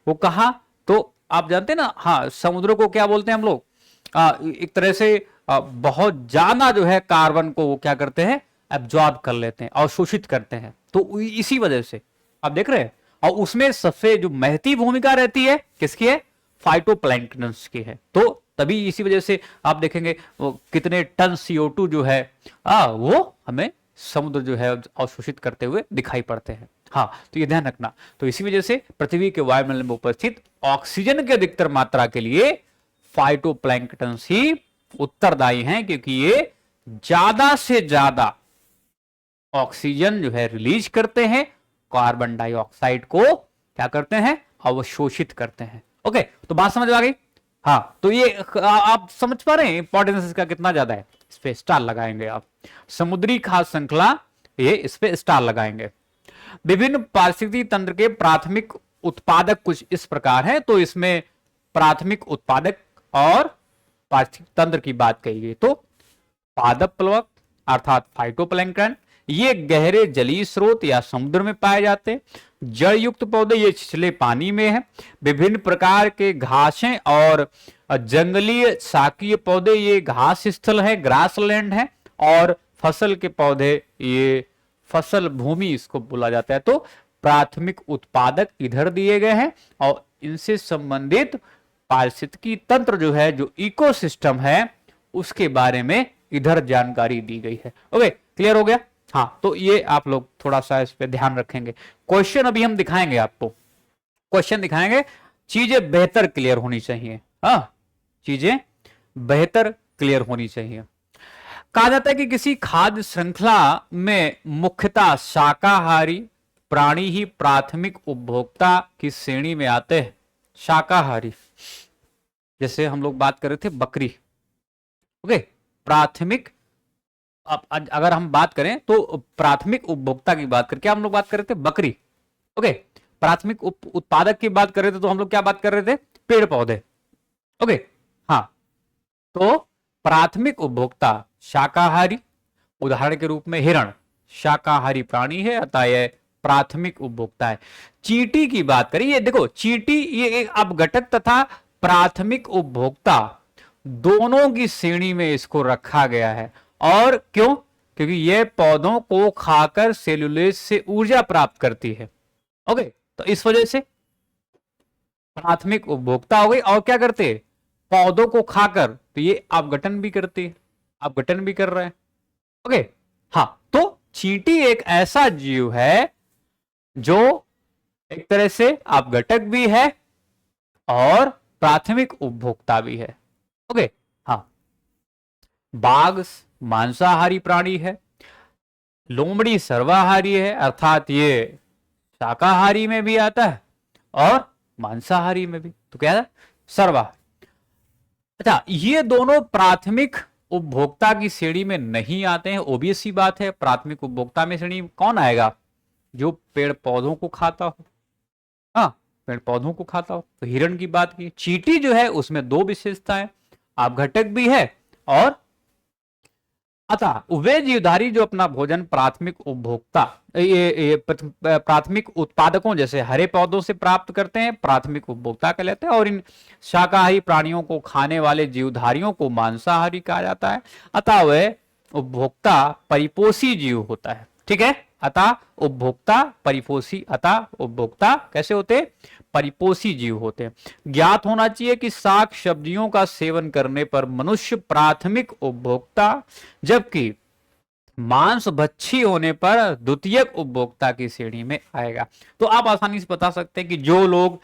वो कहां, तो आप जानते हैं ना, हाँ, समुद्रों को क्या बोलते हैं हम लोग, एक तरह से बहुत ज्यादा जो है कार्बन को वो क्या करते हैं, एब्जॉर्ब कर लेते हैं, अवशोषित करते हैं। तो इसी वजह से आप देख रहे हैं, और उसमें सबसे जो महती भूमिका रहती है किसकी है? फाइटोप्लैंक्टन्स की है। तो तभी इसी वजह से आप देखेंगे वो कितने टन CO2 जो है वो हमें समुद्र जो है अवशोषित करते हुए दिखाई पड़ते हैं। हाँ, तो ये ध्यान रखना। तो इसी वजह से पृथ्वी के वायुमंडल में उपस्थित ऑक्सीजन की अधिकतर मात्रा के लिए फाइटोप्लैंक्टन्स ही उत्तरदायी हैं, क्योंकि ये ज्यादा से ज्यादा ऑक्सीजन जो है रिलीज करते हैं, कार्बन डाइऑक्साइड को क्या करते हैं? अवशोषित करते हैं। ओके, तो बात समझ आ गई? हाँ, तो ये आप समझ पा रहे हैं इंपॉर्टेंस इसका कितना ज्यादा है। इस पे स्टार लगाएंगे आप, समुद्री खाद्य श्रृंखला, ये इस पे स्टार लगाएंगे। विभिन्न पारिस्थितिकी तंत्र के प्राथमिक उत्पादक कुछ इस प्रकार है। तो इसमें प्राथमिक उत्पादक और पारिस्थितिकी तंत्र की बात कही गई तो पादप प्लवक अर्थात फाइटोप्लैंक्टन, ये गहरे जलीय स्रोत या समुद्र में पाए जाते हैं। जड़ युक्त पौधे ये छिछले पानी में है। विभिन्न प्रकार के घासें और जंगली शाकीय पौधे ये घास स्थल है, ग्रासलैंड है। और फसल के पौधे ये फसल भूमि इसको बोला जाता है। तो प्राथमिक उत्पादक इधर दिए गए हैं और इनसे संबंधित पारिस्थितिकी तंत्र जो है, जो इकोसिस्टम है, उसके बारे में इधर जानकारी दी गई है। ओके, क्लियर हो गया? हाँ, तो ये आप लोग थोड़ा सा इस पे ध्यान रखेंगे। क्वेश्चन अभी हम दिखाएंगे आपको, क्वेश्चन दिखाएंगे। चीजें बेहतर क्लियर होनी चाहिए। हाँ, चीजें बेहतर क्लियर होनी चाहिए। कहा जाता है कि किसी खाद्य श्रृंखला में मुख्यतः शाकाहारी प्राणी ही प्राथमिक उपभोक्ता की श्रेणी में आते हैं। शाकाहारी, जैसे हम लोग बात कर रहे थे बकरी। ओके, प्राथमिक, अगर हम बात करें तो प्राथमिक उपभोक्ता की बात करके हम लोग बात कर रहे थे बकरी। ओके, प्राथमिक उत्पादक की बात कर रहे थे तो हम लोग क्या बात कर रहे थे? पेड़ पौधे। ओके, हाँ, तो प्राथमिक उपभोक्ता शाकाहारी, उदाहरण के रूप में हिरण शाकाहारी प्राणी है, अतः यह प्राथमिक उपभोक्ता है। चींटी की बात करें, ये देखो चींटी ये एक अपघटक तथा प्राथमिक उपभोक्ता दोनों की श्रेणी में इसको रखा गया है। और क्यों? क्योंकि यह पौधों को खाकर सेलुलोज से ऊर्जा प्राप्त करती है। ओके, तो इस वजह से प्राथमिक उपभोक्ता हो गई। और क्या करते हैं? पौधों को खाकर, तो ये अपघटन भी करती है, अपघटन भी कर रहे हैं। ओके, हाँ, तो चींटी एक ऐसा जीव है जो एक तरह से अपघटक भी है और प्राथमिक उपभोक्ता भी है। ओके, हाँ, बाघ मांसाहारी प्राणी है, लोमड़ी सर्वाहारी है, अर्थात ये शाकाहारी में भी आता है और मांसाहारी में भी, तो क्या है? सर्वाहारी। अच्छा, ये दोनों प्राथमिक उपभोक्ता की श्रेणी में नहीं आते हैं, ओबियस सी बात है। प्राथमिक उपभोक्ता में श्रेणी कौन आएगा? जो पेड़ पौधों को खाता हो। हाँ, पेड़ पौधों को खाता हो। तो हिरण की बात की, चींटी जो है उसमें दो विशेषताएं, अपघटक भी है और अतः वे जीवधारी जो अपना भोजन प्राथमिक उपभोक्ता ये प्राथमिक उत्पादकों जैसे हरे पौधों से प्राप्त करते हैं, प्राथमिक उपभोक्ता कहलाते हैं। और इन शाकाहारी प्राणियों को खाने वाले जीवधारियों को मांसाहारी कहा जाता है। अतः वह उपभोक्ता परिपोषी जीव होता है। ठीक है, अतः उपभोक्ता परिपोषी, अतः उपभोक्ता कैसे होते? परिपोषी जीव होते हैं। ज्ञात होना चाहिए कि शाक सब्जियों का सेवन करने पर मनुष्य प्राथमिक उपभोक्ता, जबकि मांस भक्षी होने पर द्वितीयक उपभोक्ता की श्रेणी में आएगा। तो आप आसानी से बता सकते हैं कि जो लोग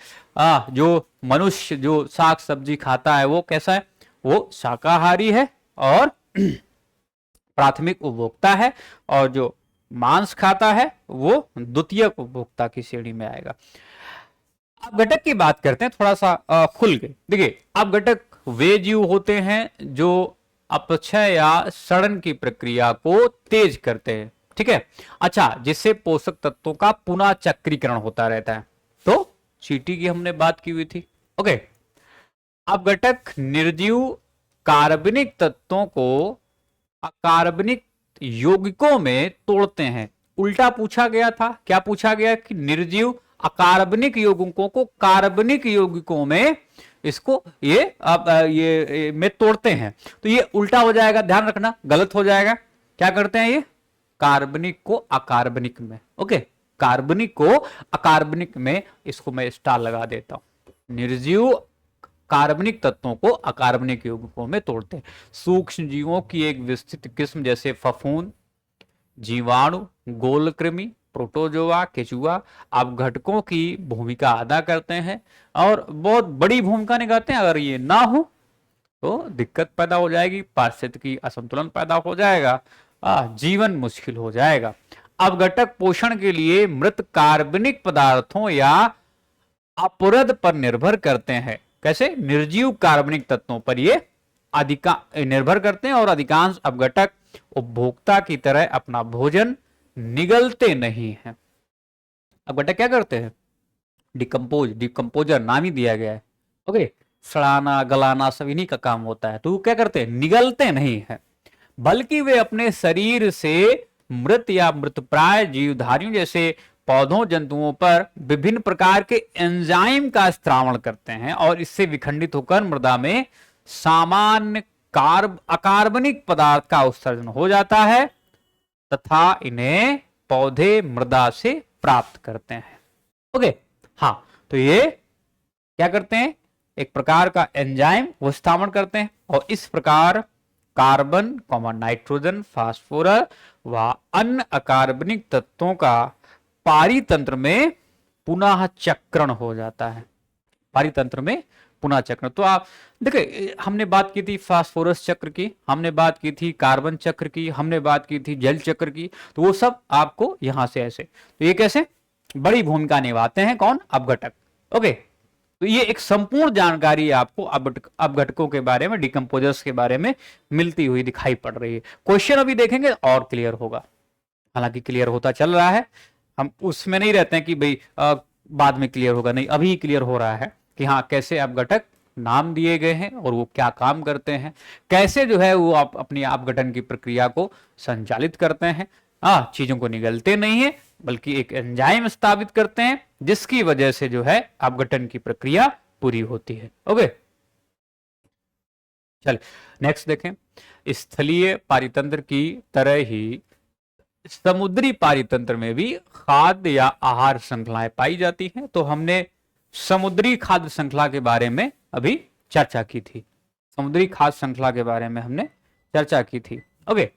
जो मनुष्य जो शाक सब्जी खाता है वो कैसा है? वो शाकाहारी है और प्राथमिक उपभोक्ता है, और जो मांस खाता है वो द्वितीयक उपभोक्ता की श्रेणी में आएगा। अपघटक की बात करते हैं थोड़ा सा खुल के। देखिए, अपघटक वे जीव होते हैं जो अपक्षय या सड़न की प्रक्रिया को तेज करते हैं। ठीक है, अच्छा, जिससे पोषक तत्वों का पुनः चक्रीकरण होता रहता है। तो चींटी की हमने बात की हुई थी। ओके, अपघटक निर्जीव कार्बनिक तत्वों को अकार्बनिक यौगिकों में तोड़ते हैं। उल्टा पूछा गया था, क्या पूछा गया? कि निर्जीव अकार्बनिक यौगिकों को कार्बनिक यौगिकों में इसको ये में तोड़ते हैं। तो ये उल्टा हो जाएगा, ध्यान रखना, गलत हो जाएगा। क्या करते हैं? ये कार्बनिक को अकार्बनिक में। ओके, कार्बनिक को अकार्बनिक में, इसको मैं स्टार लगा देता हूं। निर्जीव कार्बनिक तत्वों को अकार्बनिक यौगिकों में तोड़ते हैं। सूक्ष्म जीवों की एक विस्तृत किस्म जैसे फफूंद, जीवाणु, गोलकृमि, प्रोटोजोआ, केचुआ अपघटकों की भूमिका अदा करते हैं और बहुत बड़ी भूमिका निभाते हैं। अगर ये ना हो तो दिक्कत पैदा हो जाएगी, पारिस्थितिकी असंतुलन पैदा हो जाएगा, जीवन मुश्किल हो जाएगा। अपघटक पोषण के लिए मृत कार्बनिक पदार्थों या अपरद पर निर्भर करते हैं। कैसे? निर्जीव कार्बनिक तत्वों पर ये निर्भर करते हैं और अधिकांश अपघटक उपभोक्ता की तरह अपना भोजन निगलते नहीं हैं। अपघटक क्या करते हैं? डिकम्पोजर नाम ही दिया गया है। ओके, सड़ाना गलाना सब इन्हीं का काम होता है। तो वो क्या करते हैं? निगलते नहीं है, बल्कि वे अपने शरीर से मृत या मृतप्राय जीवधारियों जैसे पौधों जंतुओं पर विभिन्न प्रकार के एंजाइम का स्त्रावण करते हैं और इससे विखंडित होकर मृदा में सामान्य अकार्बनिक पदार्थ का उत्सर्जन हो जाता है तथा इन्हें पौधे मृदा से प्राप्त करते हैं। ओके, हाँ, तो ये क्या करते हैं? एक प्रकार का एंजाइम वो स्थापन करते हैं और इस प्रकार कार्बन, नाइट्रोजन, फास्फोरस व अन्य अकार्बनिक तत्वों का पारितंत्र में पुनः चक्रण हो जाता है। पारितंत्र में पुनः चक्र। तो आप देखिए, हमने बात की थी फास्फोरस चक्र की, हमने बात की थी कार्बन चक्र की, हमने बात की थी जल चक्र की। तो वो सब आपको यहां से ऐसे, तो ये कैसे बड़ी भूमिका निभाते हैं? कौन? अपघटक। ओके, तो ये एक संपूर्ण जानकारी आपको अपघटकों के बारे में, डिकम्पोजर्स के बारे में मिलती हुई दिखाई पड़ रही है। क्वेश्चन अभी देखेंगे और क्लियर होगा, हालांकि क्लियर होता चल रहा है। हम उसमें नहीं रहते हैं कि भाई बाद में क्लियर होगा, नहीं, अभी क्लियर हो रहा है कि हाँ कैसे अपघटक नाम दिए गए हैं और वो क्या काम करते हैं, कैसे जो है वो आप अपनी अपघटन की प्रक्रिया को संचालित करते हैं। चीजों को निगलते नहीं है, बल्कि एक एंजाइम स्थापित करते हैं, जिसकी वजह से जो है अपघटन की प्रक्रिया पूरी होती है। ओके, चल नेक्स्ट देखें। स्थलीय पारितंत्र की तरह ही समुद्री पारितंत्र में भी खाद्य या आहार श्रृंखलाएं पाई जाती हैं। तो हमने समुद्री खाद्य श्रृंखला के बारे में अभी चर्चा की थी, समुद्री खाद्य श्रृंखला के बारे में हमने चर्चा की थी। ओके,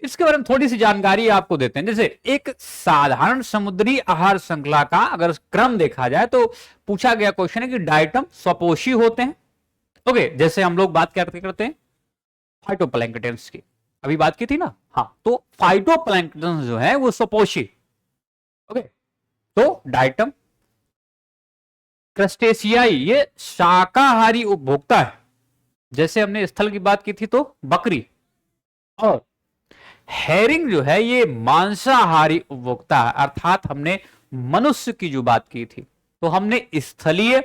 इसके बारे में थोड़ी सी जानकारी आपको देते हैं। जैसे एक साधारण समुद्री आहार श्रृंखला का अगर क्रम देखा जाए तो पूछा गया क्वेश्चन है कि डाइटम स्वपोषी होते हैं। ओके, जैसे हम लोग बात करते हैं फाइटोप्लैंक्टन्स की, अभी बात की थी ना। हाँ, तो फाइटोप्लैंक्टन जो है वो स्वपोषी। ओके, तो डाइटम क्रस्टेशियाई ये शाकाहारी उपभोक्ता है। जैसे हमने स्थल की बात की थी तो बकरी, और हेरिंग जो है ये मांसाहारी उपभोक्ता है, अर्थात हमने मनुष्य की जो बात की थी। तो हमने स्थलीय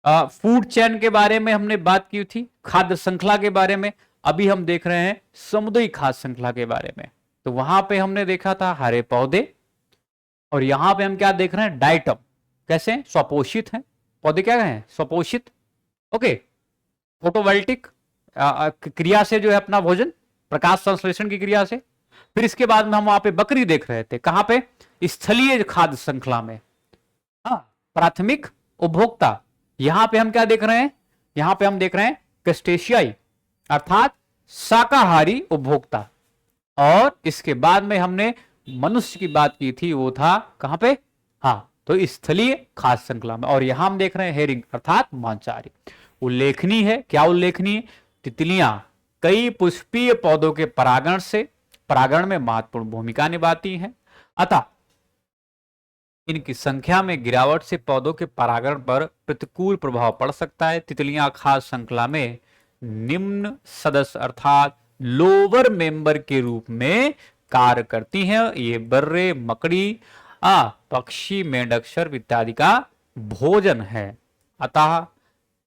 फूड चेन के बारे में हमने बात की थी, खाद्य श्रृंखला के बारे में। अभी हम देख रहे हैं समुद्री खाद्य श्रृंखला के बारे में। तो वहां पे हमने देखा था हरे पौधे, और यहां पे हम क्या देख रहे हैं, डाइटम कैसे हैं, स्वपोषित हैं। पौधे क्या हैं, स्वपोषित। ओके, फोटोवोल्टिक क्रिया से जो है अपना भोजन, प्रकाश संश्लेषण की क्रिया से। फिर इसके बाद में हम वहां पे बकरी देख रहे थे, कहां पे, स्थलीय खाद्य श्रृंखला में। प्राथमिक उपभोक्ता। यहां पे हम क्या देख रहे हैं, यहां पे हम देख रहे हैं क्रस्टेशियाई अर्थात शाकाहारी उपभोक्ता। और इसके बाद में हमने मनुष्य की बात की थी, वो था कहां पे, हाँ, तो स्थलीय खाद्य श्रृंखला में। और यहां हम देख रहे हैं हेरिंग अर्थात मांसाहारी। उल्लेखनीय है, क्या उल्लेखनीय, तितलियां कई पुष्पीय पौधों के परागण में महत्वपूर्ण भूमिका निभाती हैं। अतः इनकी संख्या में गिरावट से पौधों के परागण पर प्रतिकूल प्रभाव पड़ सकता है। तितलियां खाद्य श्रृंखला में निम्न सदस्य अर्थात लोअर मेंबर के रूप में कार्य करती हैं। ये बर्रे, मकड़ी, पक्षी, मेंढक, सर्प इत्यादि का भोजन है। अतः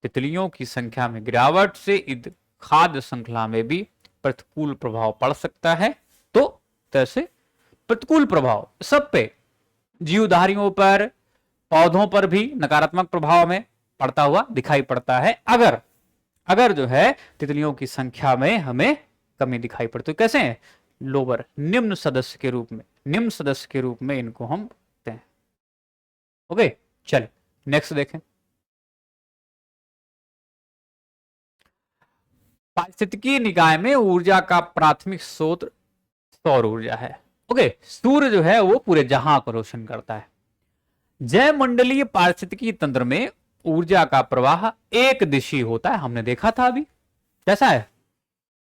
तितलियों की संख्या में गिरावट से खाद्य श्रृंखला में भी प्रतिकूल प्रभाव पड़ सकता है। तो तैसे प्रतिकूल प्रभाव सब पे, जीवधारियों पर, पौधों पर भी नकारात्मक प्रभाव में पड़ता हुआ दिखाई पड़ता है, अगर जो है तितलियों की संख्या में हमें कमी दिखाई पड़ती है। कैसे है, लोअर, निम्न सदस्य के रूप में इनको हम देखते हैं। ओके, चलिए नेक्स्ट देखें। पारिस्थितिकी निकाय में ऊर्जा का प्राथमिक स्रोत सौर ऊर्जा है। ओके, सूर्य जो है वो पूरे जहां को रोशन करता है। जय मंडलीय पारिस्थितिकी तंत्र में ऊर्जा का प्रवाह एक दिशी होता है, हमने देखा था अभी। कैसा है,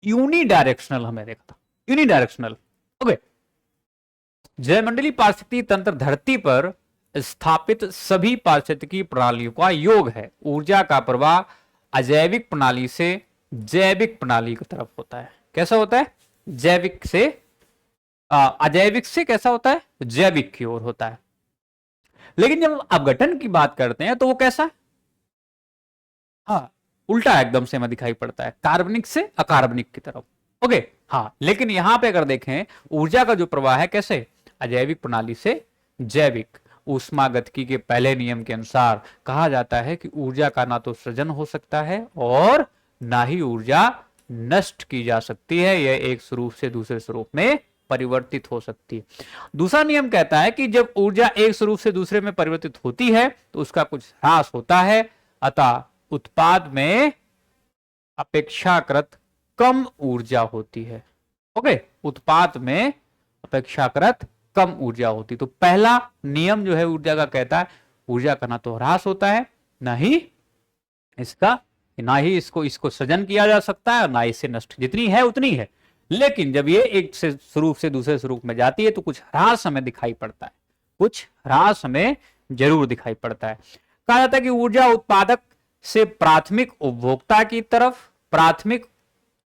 यूनिडायरेक्शनल, हमने देखा था यूनिडायरेक्शनल। ओके, जय मंडलीय पारिस्थितिकी तंत्र धरती पर स्थापित सभी पारिस्थितिकी प्रणालियों का योग है। ऊर्जा का प्रवाह अजैविक प्रणाली से जैविक प्रणाली की तरफ होता है। कैसा होता है, जैविक से अजैविक से कैसा होता है, जैविक की ओर होता है। लेकिन जब अपघटन की बात करते हैं तो वो कैसा है, हाँ, उल्टा एकदम से हमें दिखाई पड़ता है, कार्बनिक से अकार्बनिक की तरफ। ओके, हाँ, लेकिन यहां पे अगर देखें ऊर्जा का जो प्रवाह है कैसे, अजैविक प्रणाली से जैविक। ऊष्मागतिकी के पहले नियम के अनुसार कहा जाता है कि ऊर्जा का ना तो सृजन हो सकता है और ना ही ऊर्जा नष्ट की जा सकती है, यह एक स्वरूप से दूसरे स्वरूप में परिवर्तित हो सकती है। दूसरा नियम कहता है कि जब ऊर्जा एक स्वरूप से दूसरे में परिवर्तित होती है तो उसका कुछ ह्रास होता है, अतः उत्पाद में अपेक्षाकृत कम ऊर्जा होती है। ओके, उत्पाद में अपेक्षाकृत कम ऊर्जा होती। तो पहला नियम जो है ऊर्जा का कहता है ऊर्जा का ना तो ह्रास होता है, ना ही इसको सृजन किया जा सकता है और ना इसे नष्ट, जितनी है उतनी है। लेकिन जब ये एक से स्वरूप से दूसरे स्वरूप में जाती है तो कुछ ह्रास हमें दिखाई पड़ता है, कुछ ह्रास हमें जरूर दिखाई पड़ता है। कहा जाता है कि ऊर्जा उत्पादक से प्राथमिक उपभोक्ता की तरफ, प्राथमिक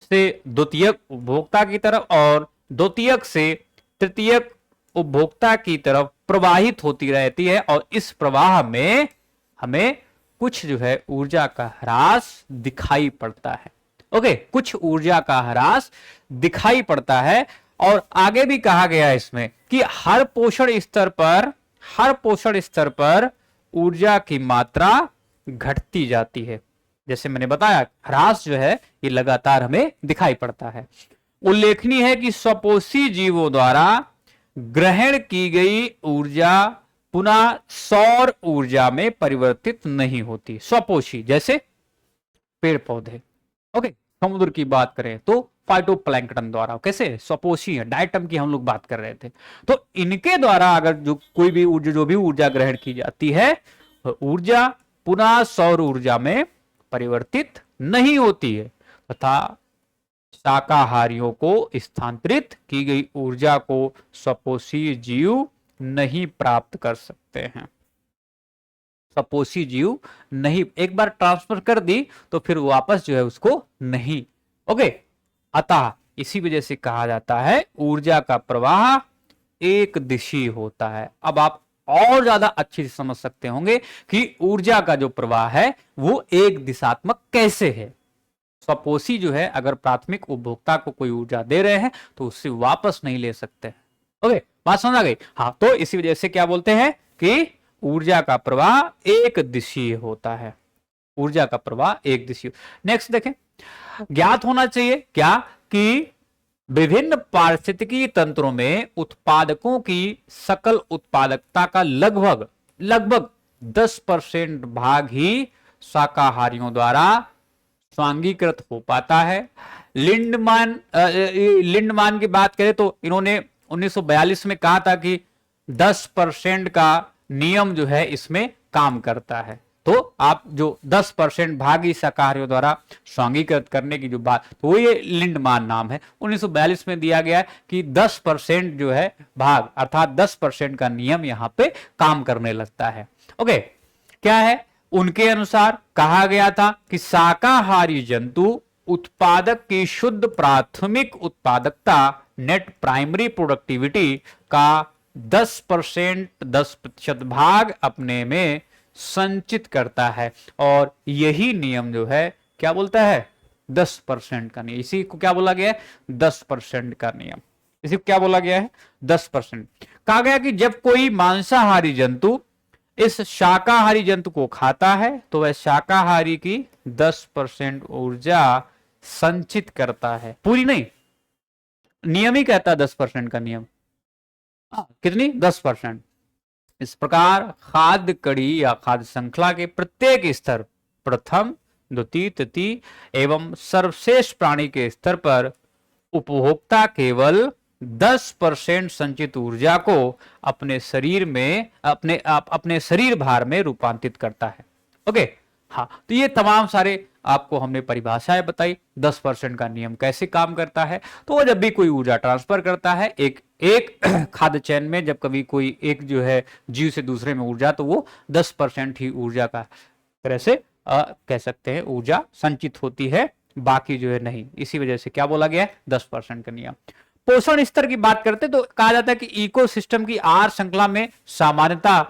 से द्वितीयक उपभोक्ता की तरफ और द्वितीयक से तृतीयक उपभोक्ता की तरफ प्रवाहित होती रहती है। और इस प्रवाह में हमें कुछ जो है ऊर्जा का ह्रास दिखाई पड़ता है। ओके, कुछ ऊर्जा का ह्रास दिखाई पड़ता है। और आगे भी कहा गया है इसमें कि हर पोषण स्तर पर ऊर्जा की मात्रा घटती जाती है। जैसे मैंने बताया, ह्रास जो है ये लगातार हमें दिखाई पड़ता है। उल्लेखनीय है कि स्वपोषी जीवों द्वारा ग्रहण की गई ऊर्जा पुनः सौर ऊर्जा में परिवर्तित नहीं होती। स्वपोषी जैसे पेड़ पौधे, ओके। समुद्र की बात करें तो फाइटोप्लैंक्टन द्वारा, कैसे स्वपोषी है, डायटम की हम लोग बात कर रहे थे। तो इनके द्वारा अगर जो कोई भी ऊर्जा, जो भी ऊर्जा ग्रहण की जाती है, ऊर्जा पुनः सौर ऊर्जा में परिवर्तित नहीं होती है, तथा शाकाहारियों को स्थानांतरित की गई ऊर्जा को स्वपोषी जीव नहीं प्राप्त कर सकते हैं। स्वपोषी जीव नहीं, एक बार ट्रांसफर कर दी तो फिर वापस जो है उसको नहीं, ओके। अतः इसी वजह से कहा जाता है ऊर्जा का प्रवाह एक दिशी होता है। अब आप और ज्यादा अच्छे से समझ सकते होंगे कि ऊर्जा का जो प्रवाह है वो एक दिशात्मक कैसे है। स्वपोषी जो है अगर प्राथमिक उपभोक्ता को कोई ऊर्जा दे रहे हैं तो उससे वापस नहीं ले सकते। ओके, बात समझ आ गई? हाँ, तो इसी वजह से क्या बोलते हैं कि ऊर्जा का प्रवाह एक दिशीय होता है। ऊर्जा का प्रवाह एक दिशीय। नेक्स्ट देखें, ज्ञात होना चाहिए क्या कि विभिन्न पारिस्थितिकी तंत्रों में उत्पादकों की सकल उत्पादकता का लगभग 10% भाग ही शाकाहारियों द्वारा स्वांगीकृत हो पाता है। लिंडमान की बात करें तो इन्होंने 1942 में कहा था कि 10% का नियम जो है इसमें काम करता है। तो आप जो 10% भाग शाकाहारियों द्वारा स्वांगीकृत करने की जो बात, तो ये लिंडमान नाम है, 1942 में दिया गया है कि 10% जो है भाग, अर्थात 10% का नियम यहां पे काम करने लगता है। ओके, क्या है? उनके अनुसार कहा गया था कि शाकाहारी जंतु उत्पादक की शुद्ध प्राथमिक उत्पादकता, नेट प्राइमरी प्रोडक्टिविटी का 10% भाग अपने में संचित करता है। और यही नियम जो है क्या बोलता है? 10% का नियम। इसी को क्या बोला गया है? 10% का नियम। इसी को क्या बोला गया है? 10%। कहा गया कि जब कोई मांसाहारी जंतु इस शाकाहारी जंतु को खाता है तो वह शाकाहारी की 10% ऊर्जा संचित करता है। पूरी नहीं, नियम ही कहता है 10% का नियम। कितनी? 10%। इस प्रकार खाद्य कड़ी या खाद्य श्रृंखला के प्रत्येक स्तर, प्रथम, द्वितीय, तृतीय एवं सर्वश्रेष्ठ प्राणी के स्तर पर उपभोक्ता केवल 10% संचित ऊर्जा को अपने शरीर में, अपने शरीर भार में रूपांतरित करता है। ओके, हाँ, तो ये तमाम सारे आपको हमने परिभाषाएं बताई। 10% का नियम कैसे काम करता है? तो वो जब भी कोई ऊर्जा ट्रांसफर करता है एक खाद्य चैन में, जब कभी कोई एक जो है जीव से दूसरे में ऊर्जा, तो वो 10% ही ऊर्जा का तरह से कह सकते हैं ऊर्जा संचित होती है, बाकी जो है नहीं। इसी वजह से क्या बोला गया है? 10% का नियम। पोषण स्तर की बात करते तो कहा जाता है कि इकोसिस्टम की आहार श्रृंखला में सामान्यतः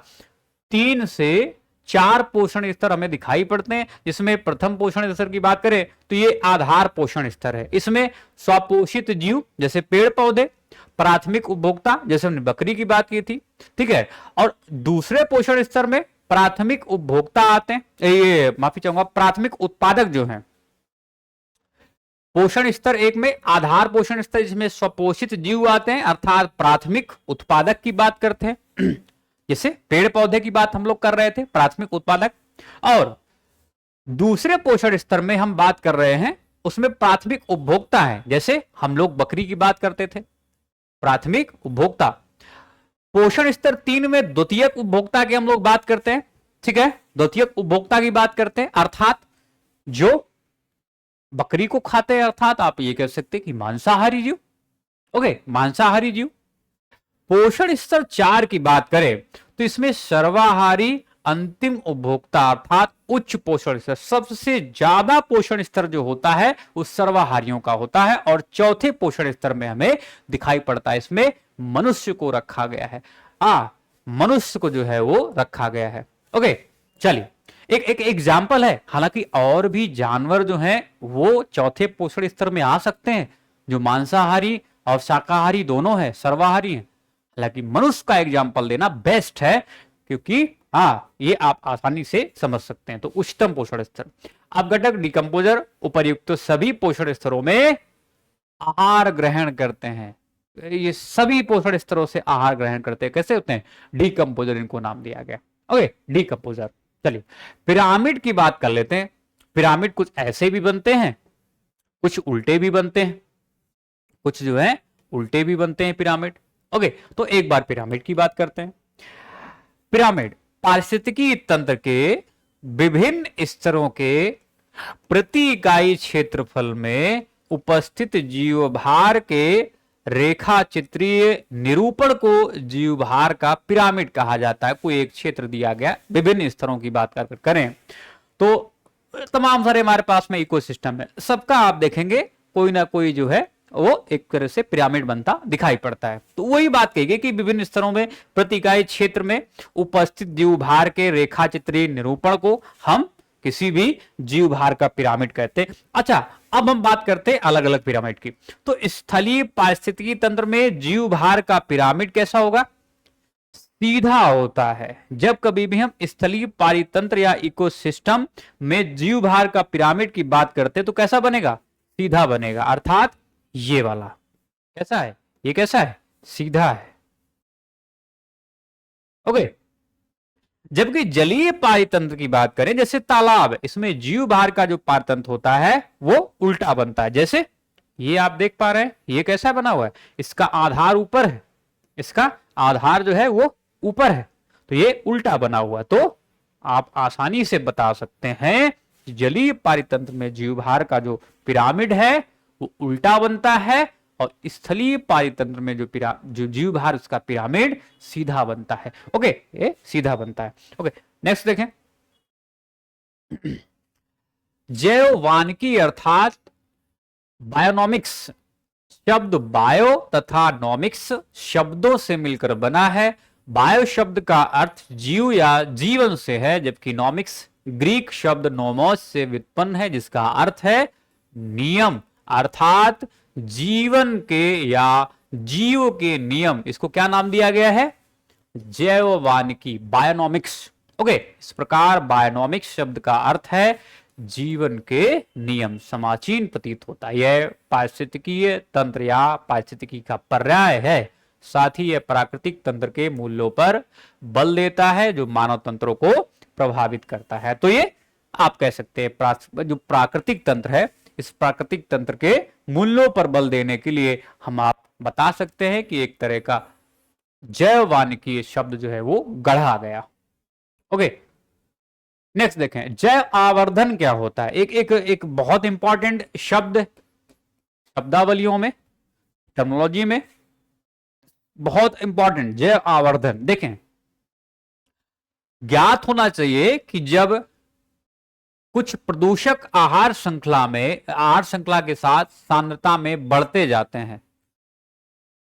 3 से 4 पोषण स्तर हमें दिखाई पड़ते हैं। जिसमें प्रथम पोषण स्तर की बात करें तो ये आधार पोषण स्तर है। इसमें स्वपोषित जीव जैसे पेड़ पौधे, प्राथमिक उपभोक्ता जैसे हमने बकरी की बात की थी, ठीक है। और दूसरे पोषण स्तर में प्राथमिक उपभोक्ता आते हैं, ये माफी चाहूंगा, प्राथमिक उत्पादक जो हैं। पोषण स्तर एक में आधार पोषण स्तर, जिसमें स्वपोषित जीव आते हैं, अर्थात प्राथमिक उत्पादक की बात करते हैं। जैसे पेड़ पौधे की बात हम लोग कर रहे थे, प्राथमिक उत्पादक। और दूसरे पोषण स्तर में हम बात कर रहे हैं, उसमें प्राथमिक उपभोक्ता है, जैसे हम लोग बकरी की बात करते थे, प्राथमिक उपभोक्ता। पोषण स्तर 3 में द्वितीयक उपभोक्ता की हम लोग बात करते हैं, ठीक है, द्वितीयक उपभोक्ता की बात करते हैं, अर्थात जो बकरी को खाते हैं, अर्थात आप ये कह सकते हैं कि मांसाहारी जीव। ओके, मांसाहारी जीव। पोषण स्तर 4 की बात करें तो इसमें सर्वाहारी अंतिम उपभोक्ता, अर्थात उच्च पोषण स्तर, सबसे ज्यादा पोषण स्तर जो होता है वो सर्वाहारियों का होता है। और चौथे पोषण स्तर में हमें दिखाई पड़ता है, इसमें मनुष्य को रखा गया है। मनुष्य को जो है वो रखा गया है। ओके, चलिए एक एग्जाम्पल है। हालांकि और भी जानवर जो हैं वो चौथे पोषण स्तर में आ सकते हैं, जो मांसाहारी और शाकाहारी दोनों है, सर्वाहारी है। हालांकि मनुष्य का एग्जाम्पल देना बेस्ट है, क्योंकि ये आप आसानी से समझ सकते हैं। तो उच्चतम पोषण स्तर। अब घटक डिकम्पोजर उपर्युक्त सभी पोषण स्तरों में आहार ग्रहण करते हैं। ये सभी पोषण स्तरों से आहार ग्रहण करते हैं। कैसे होते हैं? डिकम्पोजर इनको नाम दिया गया। Okay, decomposer. चलिए पिरामिड की बात कर लेते हैं। पिरामिड कुछ ऐसे भी बनते हैं, कुछ उल्टे भी बनते हैं, कुछ जो है उल्टे भी बनते हैं पिरामिड। ओके, तो एक बार पिरामिड की बात करते हैं। पिरामिड पारिस्थितिकी तंत्र के विभिन्न स्तरों के प्रति इकाई क्षेत्रफल में उपस्थित जीवभार के रेखा चित्रीय निरूपण को जीवभार का पिरामिड कहा जाता है। कोई एक क्षेत्र दिया गया, विभिन्न स्तरों की बात करें तो तमाम सारे हमारे पास में इकोसिस्टम है, सबका आप देखेंगे कोई ना कोई जो है वो एक तरह से पिरामिड बनता दिखाई पड़ता है। तो वही बात कही गई कि विभिन्न स्तरों में प्रति इकाई क्षेत्र में उपस्थित जीवभार के रेखा चित्रीय निरूपण को हम किसी भी जीवभार का पिरामिड कहते हैं। अच्छा, अब हम बात करते हैं अलग अलग पिरामिड की। तो स्थलीय पारिस्थितिकी तंत्र में जीवभार का पिरामिड कैसा होगा? सीधा होता है। जब कभी भी हम स्थलीय पारितंत्र या इकोसिस्टम में जीवभार का पिरामिड की बात करते हैं तो कैसा बनेगा? सीधा बनेगा। अर्थात ये वाला कैसा है? ये कैसा है? सीधा है। ओके, जबकि जलीय पारितंत्र की बात करें, जैसे तालाब, इसमें जीवभार का जो पारितंत्र होता है वो उल्टा बनता है। जैसे ये आप देख पा रहे हैं, ये कैसा बना हुआ है? इसका आधार ऊपर है, इसका आधार जो है वो ऊपर है, तो ये उल्टा बना हुआ। तो आप आसानी से बता सकते हैं कि जलीय पारितंत्र में जीवभार का जो पिरामिड है वो उल्टा बनता है, और स्थलीय पारितंत्र में जो जीवभार उसका पिरामिड सीधा बनता है। ओके, ये सीधा बनता है। ओके, नेक्स्ट देखें। जैव वानिकी अर्थात बायोनॉमिक्स शब्द बायो तथा नॉमिक्स शब्दों से मिलकर बना है। बायो शब्द का अर्थ जीव या जीवन से है, जबकि नॉमिक्स ग्रीक शब्द नोमोस से व्युत्पन्न है, जिसका अर्थ है नियम, अर्थात जीवन के या जीव के नियम। इसको क्या नाम दिया गया है? जैव वानिकी, बायोनॉमिक्स। ओके, इस प्रकार बायोनॉमिक्स शब्द का अर्थ है जीवन के नियम। समाचीन प्रतीत होता है। यह पारिस्थितिकीय तंत्र या पारिस्थितिकी का पर्याय है। साथ ही यह प्राकृतिक तंत्र के मूल्यों पर बल देता है, जो मानव तंत्रों को प्रभावित करता है। तो ये आप कह सकते हैं जो प्राकृतिक तंत्र है, इस प्राकृतिक तंत्र के मूल्यों पर बल देने के लिए हम आप बता सकते हैं कि एक तरह का जैव वानिकी शब्द जो है वो गढ़ा गया। ओके, नेक्स्ट देखें, जैव आवर्धन क्या होता है? एक बहुत इंपॉर्टेंट शब्द शब्दावलियों में, टर्मिनोलॉजी में बहुत इंपॉर्टेंट, जैव आवर्धन। देखें, ज्ञात होना चाहिए कि जब कुछ प्रदूषक आहार श्रृंखला के साथ सांद्रता में बढ़ते जाते हैं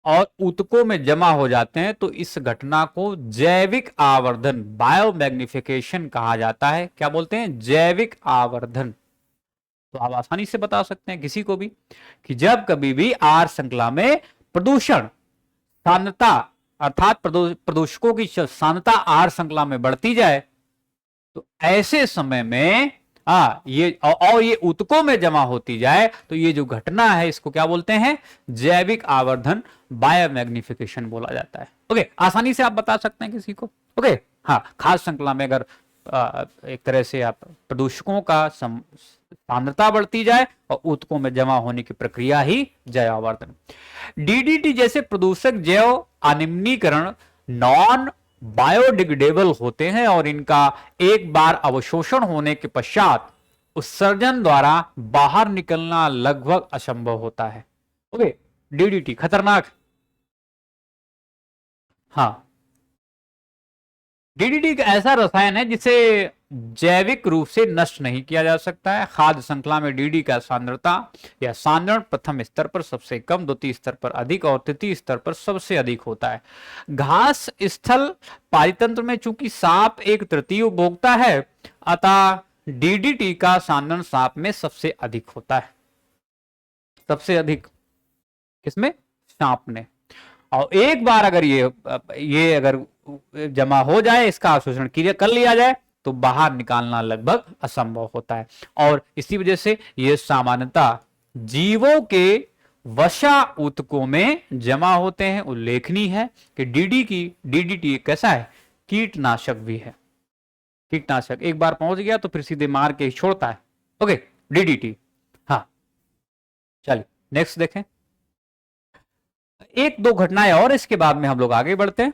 और ऊतकों में जमा हो जाते हैं, तो इस घटना को जैविक आवर्धन, बायोमैग्निफिकेशन कहा जाता है। क्या बोलते हैं? जैविक आवर्धन। तो आप आसानी से बता सकते हैं किसी को भी कि जब कभी भी आहार श्रृंखला में प्रदूषण सांद्रता अर्थात प्रदूषकों की सांद्रता आहार श्रृंखला में बढ़ती जाए, तो ऐसे समय में ये ऊतकों में जमा होती जाए, तो ये जो घटना है इसको क्या बोलते हैं? जैविक आवर्धन, बायोमैग्निफिकेशन बोला जाता है। ओके, आसानी से आप बता सकते हैं किसी को। ओके, हाँ, खास श्रृंखला में अगर एक तरह से आप प्रदूषकों का सांद्रता बढ़ती जाए और ऊतकों में जमा होने की प्रक्रिया ही जैव आवर्धन। डीडीटी जैसे प्रदूषक जैव अनिम्नीकरण नॉन बायोडिग्रेडेबल होते हैं और इनका एक बार अवशोषण होने के पश्चात उत्सर्जन द्वारा बाहर निकलना लगभग असंभव होता है। ओके, डीडीटी खतरनाक। हाँ, डीडीटी एक ऐसा रसायन है जिसे जैविक रूप से नष्ट नहीं किया जा सकता है। खाद्य श्रृंखला में डीडी का सांद्रता या सांद्रण प्रथम स्तर पर सबसे कम, द्वितीय स्तर पर अधिक और तृतीय स्तर पर सबसे अधिक होता है। घास स्थल पारितंत्र में चूंकि सांप एक तृतीय उपभोक्ता है, अतः डीडीटी का सांद्रण सांप में सबसे अधिक होता है। सबसे अधिक किसमें? सांप ने। और एक बार अगर ये अगर जमा हो जाए, इसका अवशोषण कर लिया जाए, तो बाहर निकालना लगभग असंभव होता है। और इसी वजह से ये सामान्यतः जीवों के वसा ऊतकों में जमा होते हैं। उल्लेखनीय है कि डीडीटी कैसा है, कीटनाशक भी है। कीटनाशक एक बार पहुंच गया तो फिर सीधे मार के छोड़ता है। Okay, DDT. हाँ, चलिए नेक्स्ट देखें, एक दो घटनाएं और, इसके बाद में हम लोग आगे बढ़ते हैं।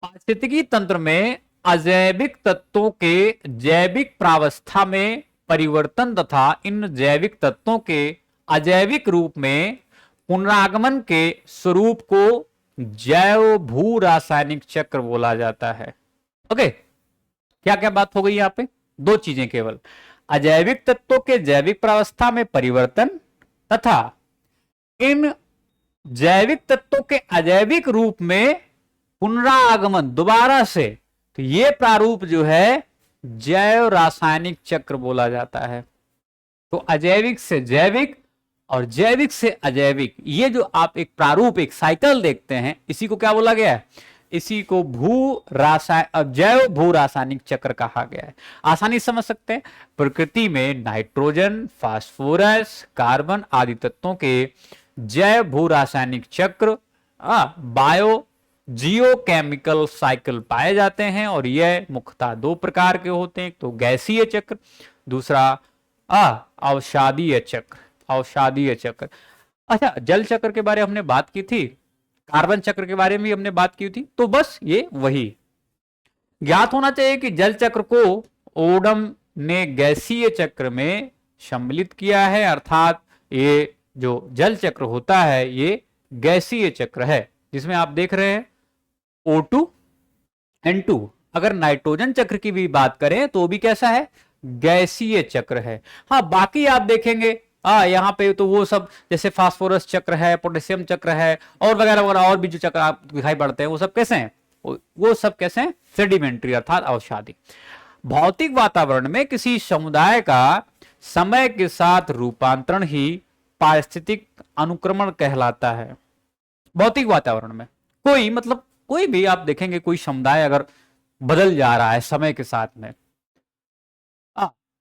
पारिस्थितिकी तंत्र में अजैविक तत्वों के जैविक प्रावस्था में परिवर्तन तथा इन जैविक तत्वों के अजैविक रूप में पुनरागमन के स्वरूप को जैव भू रासायनिक चक्र बोला जाता है। ओके, क्या क्या बात हो गई यहां पे, दो चीजें केवल, अजैविक तत्वों के जैविक प्रावस्था में परिवर्तन तथा इन जैविक तत्वों के अजैविक रूप में पुनरागमन दोबारा से। तो ये प्रारूप जो है जैव रासायनिक चक्र बोला जाता है। तो अजैविक से जैविक और जैविक से अजैविक, ये जो आप एक प्रारूप, एक साइकिल देखते हैं, इसी को क्या बोला गया है, इसी को जैव भू रासायनिक चक्र कहा गया है। आसानी से समझ सकते हैं, प्रकृति में नाइट्रोजन, फास्फोरस, कार्बन आदि तत्वों के जैव भू रासायनिक चक्र, बायो जियोकेमिकल साइकिल पाए जाते हैं। और यह मुख्यतः दो प्रकार के होते हैं, एक तो गैसीय चक्र, दूसरा अवसादीय चक्र। अवसादीय चक्र, अच्छा, जल चक्र के बारे में हमने बात की थी, कार्बन चक्र के बारे में भी हमने बात की थी। तो बस ये वही ज्ञात होना चाहिए कि जल चक्र को ओडम ने गैसीय चक्र में सम्मिलित किया है, अर्थात ये जो जल चक्र होता है ये गैसीय चक्र है, जिसमें आप देख रहे हैं O2 N2। अगर नाइट्रोजन चक्र की भी बात करें तो भी कैसा है, गैसीय चक्र है। हाँ, बाकी आप देखेंगे यहाँ पे तो वो सब जैसे फास्फोरस चक्र है, पोटेशियम चक्र है, और वगैरह वगैरह और भी जो चक्र आप दिखाई पड़ते हैं, वो सब कैसे हैं, वो सब कैसे हैं, सेडिमेंट्री अर्थात अवसादी। भौतिक वातावरण में किसी समुदाय का समय के साथ रूपांतरण ही पारिस्थितिक अनुक्रमण कहलाता है। भौतिक वातावरण में कोई भी आप देखेंगे, कोई समुदाय अगर बदल जा रहा है समय के साथ में,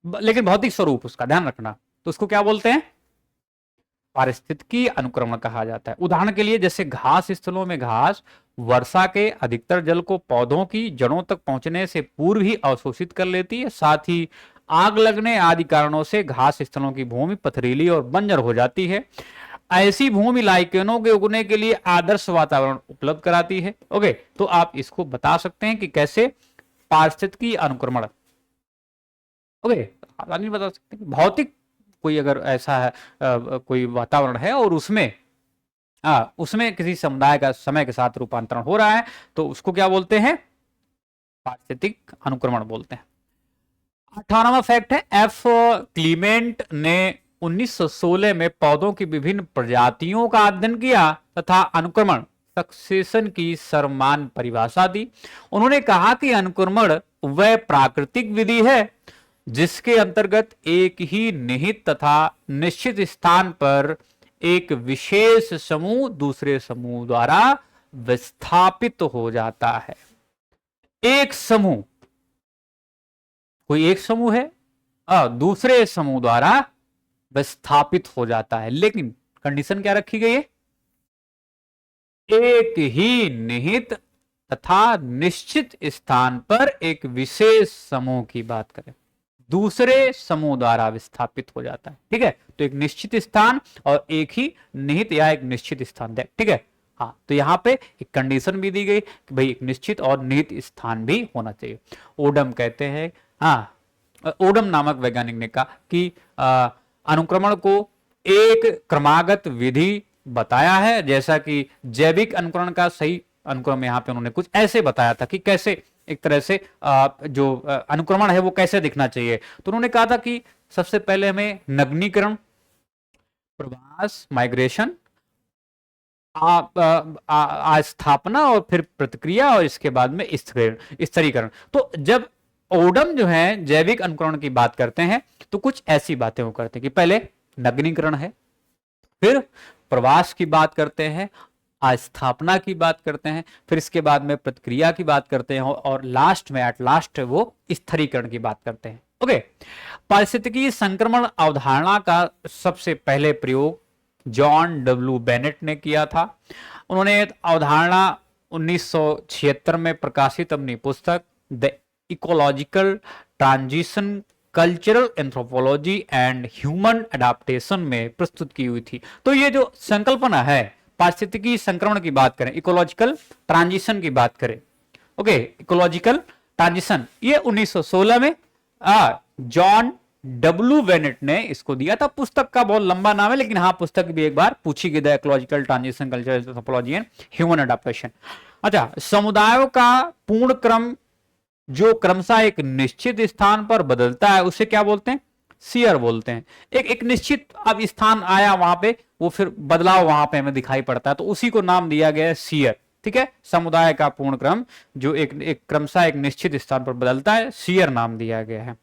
लेकिन भौतिक स्वरूप उसका ध्यान रखना, तो उसको क्या बोलते हैं, पारिस्थितिकी अनुक्रमण कहा जाता है। उदाहरण के लिए जैसे घास स्थलों में घास वर्षा के अधिकतर जल को पौधों की जड़ों तक पहुंचने से पूर्व ही अवशोषित कर लेती है। साथ ही आग लगने आदि कारणों से घास स्थलों की भूमि पथरीली और बंजर हो जाती है। ऐसी भूमि लाइकेनों के उगने के लिए आदर्श वातावरण उपलब्ध कराती है। ओके, तो आप इसको बता सकते हैं कि कैसे पारिस्थितिकी अनुक्रमण। ओके, आसानी बता सकते हैं भौतिक कोई अगर ऐसा है कोई वातावरण है और उसमें किसी समुदाय का समय के साथ रूपांतरण हो रहा है, तो उसको क्या बोलते हैं, पारिस्थितिक अनुक्रमण बोलते हैं। 18वां फैक्ट है, एफ क्लीमेंट ने 1916 में पौधों की विभिन्न प्रजातियों का अध्ययन किया तथा अनुक्रमण सक्सेशन की सर्वमान्य परिभाषा दी। उन्होंने कहा कि अनुक्रमण वह प्राकृतिक विधि है जिसके अंतर्गत एक ही निहित तथा निश्चित स्थान पर एक विशेष समूह दूसरे समूह द्वारा विस्थापित हो जाता है। एक समूह, कोई एक समूह है, दूसरे समूह द्वारा विस्थापित हो जाता है, लेकिन कंडीशन क्या रखी गई है, एक ही निहित तथा निश्चित स्थान पर एक विशेष समूह की बात करें, दूसरे समूह द्वारा विस्थापित हो जाता है। ठीक है, तो एक निश्चित स्थान और एक ही निहित या एक निश्चित स्थान, ठीक है। हाँ, तो यहां पे एक कंडीशन भी दी गई कि भाई एक निश्चित और निहित स्थान भी होना चाहिए। ओडम कहते हैं, ओडम नामक वैज्ञानिक ने कहा कि अनुक्रमण को एक क्रमागत विधि बताया है, जैसा कि जैविक अनुक्रमण का सही अनुक्रम यहाँ पे उन्होंने कुछ ऐसे बताया था कि कैसे एक तरह से जो अनुक्रमण है वो कैसे दिखना चाहिए। तो उन्होंने कहा था कि सबसे पहले हमें नग्नीकरण, प्रवास, माइग्रेशन, स्थापना और फिर प्रतिक्रिया और इसके बाद में स्थिरीकरण। तो जब ओडम जो है जैविक अनुकरण की बात करते हैं तो कुछ ऐसी बातें वो करते हैं कि पहले नग्नीकरण है, फिर प्रवास की बात करते हैं, स्थापना की बात करते हैं, फिर इसके बाद में प्रतिक्रिया की बात करते हैं, और लास्ट में एट लास्ट वो स्थिरीकरण की बात करते हैं। ओके, पारिस्थितिकी संक्रमण अवधारणा का सबसे पहले प्रयोग जॉन डब्ल्यू बेनेट ने किया था। उन्होंने अवधारणा 1976 में प्रकाशित अपनी पुस्तक the ecological transition cultural anthropology and human adaptation में प्रस्तुत की हुई थी। तो ये जो संकल्पना है, पारिस्थितिकी संक्रमण की बात करें, इकोलॉजिकल ट्रांजिशन की बात करें, ओके, इकोलॉजिकल ट्रांजिशन, ये 1916 में जॉन डब्ल्यू बेनेट ने इसको दिया था। पुस्तक का बहुत लंबा नाम है, लेकिन हाँ, पुस्तक भी एक बार पूछी गई, the ecological transition cultural anthropology and human adaptation. अच्छा, समुदायों का पूर्ण क्रम जो क्रमशः एक निश्चित स्थान पर बदलता है, उसे क्या बोलते हैं? सियर बोलते हैं। एक निश्चित अब स्थान आया, वहां पे वो फिर बदलाव वहां पे हमें दिखाई पड़ता है, तो उसी को नाम दिया गया है सियर। ठीक है, समुदाय का पूर्ण क्रम जो एक क्रमशः एक निश्चित स्थान पर बदलता है, सियर नाम दिया गया है।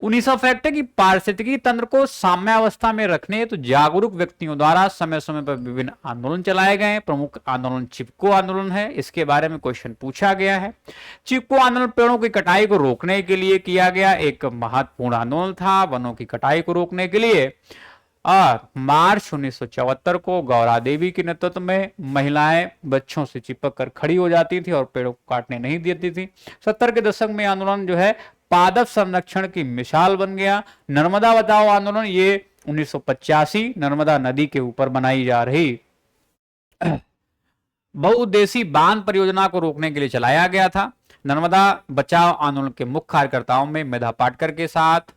19 फैक्ट है कि पारिस्थितिकी तंत्र को साम्यावस्था में रखने तो जागरूक व्यक्तियों द्वारा समय समय पर विभिन्न आंदोलन चलाए गए हैं। प्रमुख आंदोलन चिपको आंदोलन है, इसके बारे में क्वेश्चन पूछा गया है। चिपको आंदोलन पेड़ों की कटाई को रोकने के लिए किया गया एक महत्वपूर्ण आंदोलन था। वनों की कटाई को रोकने के लिए मार्च 1974 को गौरा देवी के नेतृत्व में महिलाएं बच्चों से चिपक कर खड़ी हो जाती थी और पेड़ों को काटने नहीं देती थी। 70 के दशक में आंदोलन जो है पादप संरक्षण की मिसाल बन गया। नर्मदा बचाओ आंदोलन, ये 1985 नर्मदा नदी के ऊपर बनाई जा रही बहुउद्देशीय बांध परियोजना को रोकने के लिए चलाया गया था। नर्मदा बचाओ आंदोलन के मुख्य कार्यकर्ताओं में मेधा पाटकर के साथ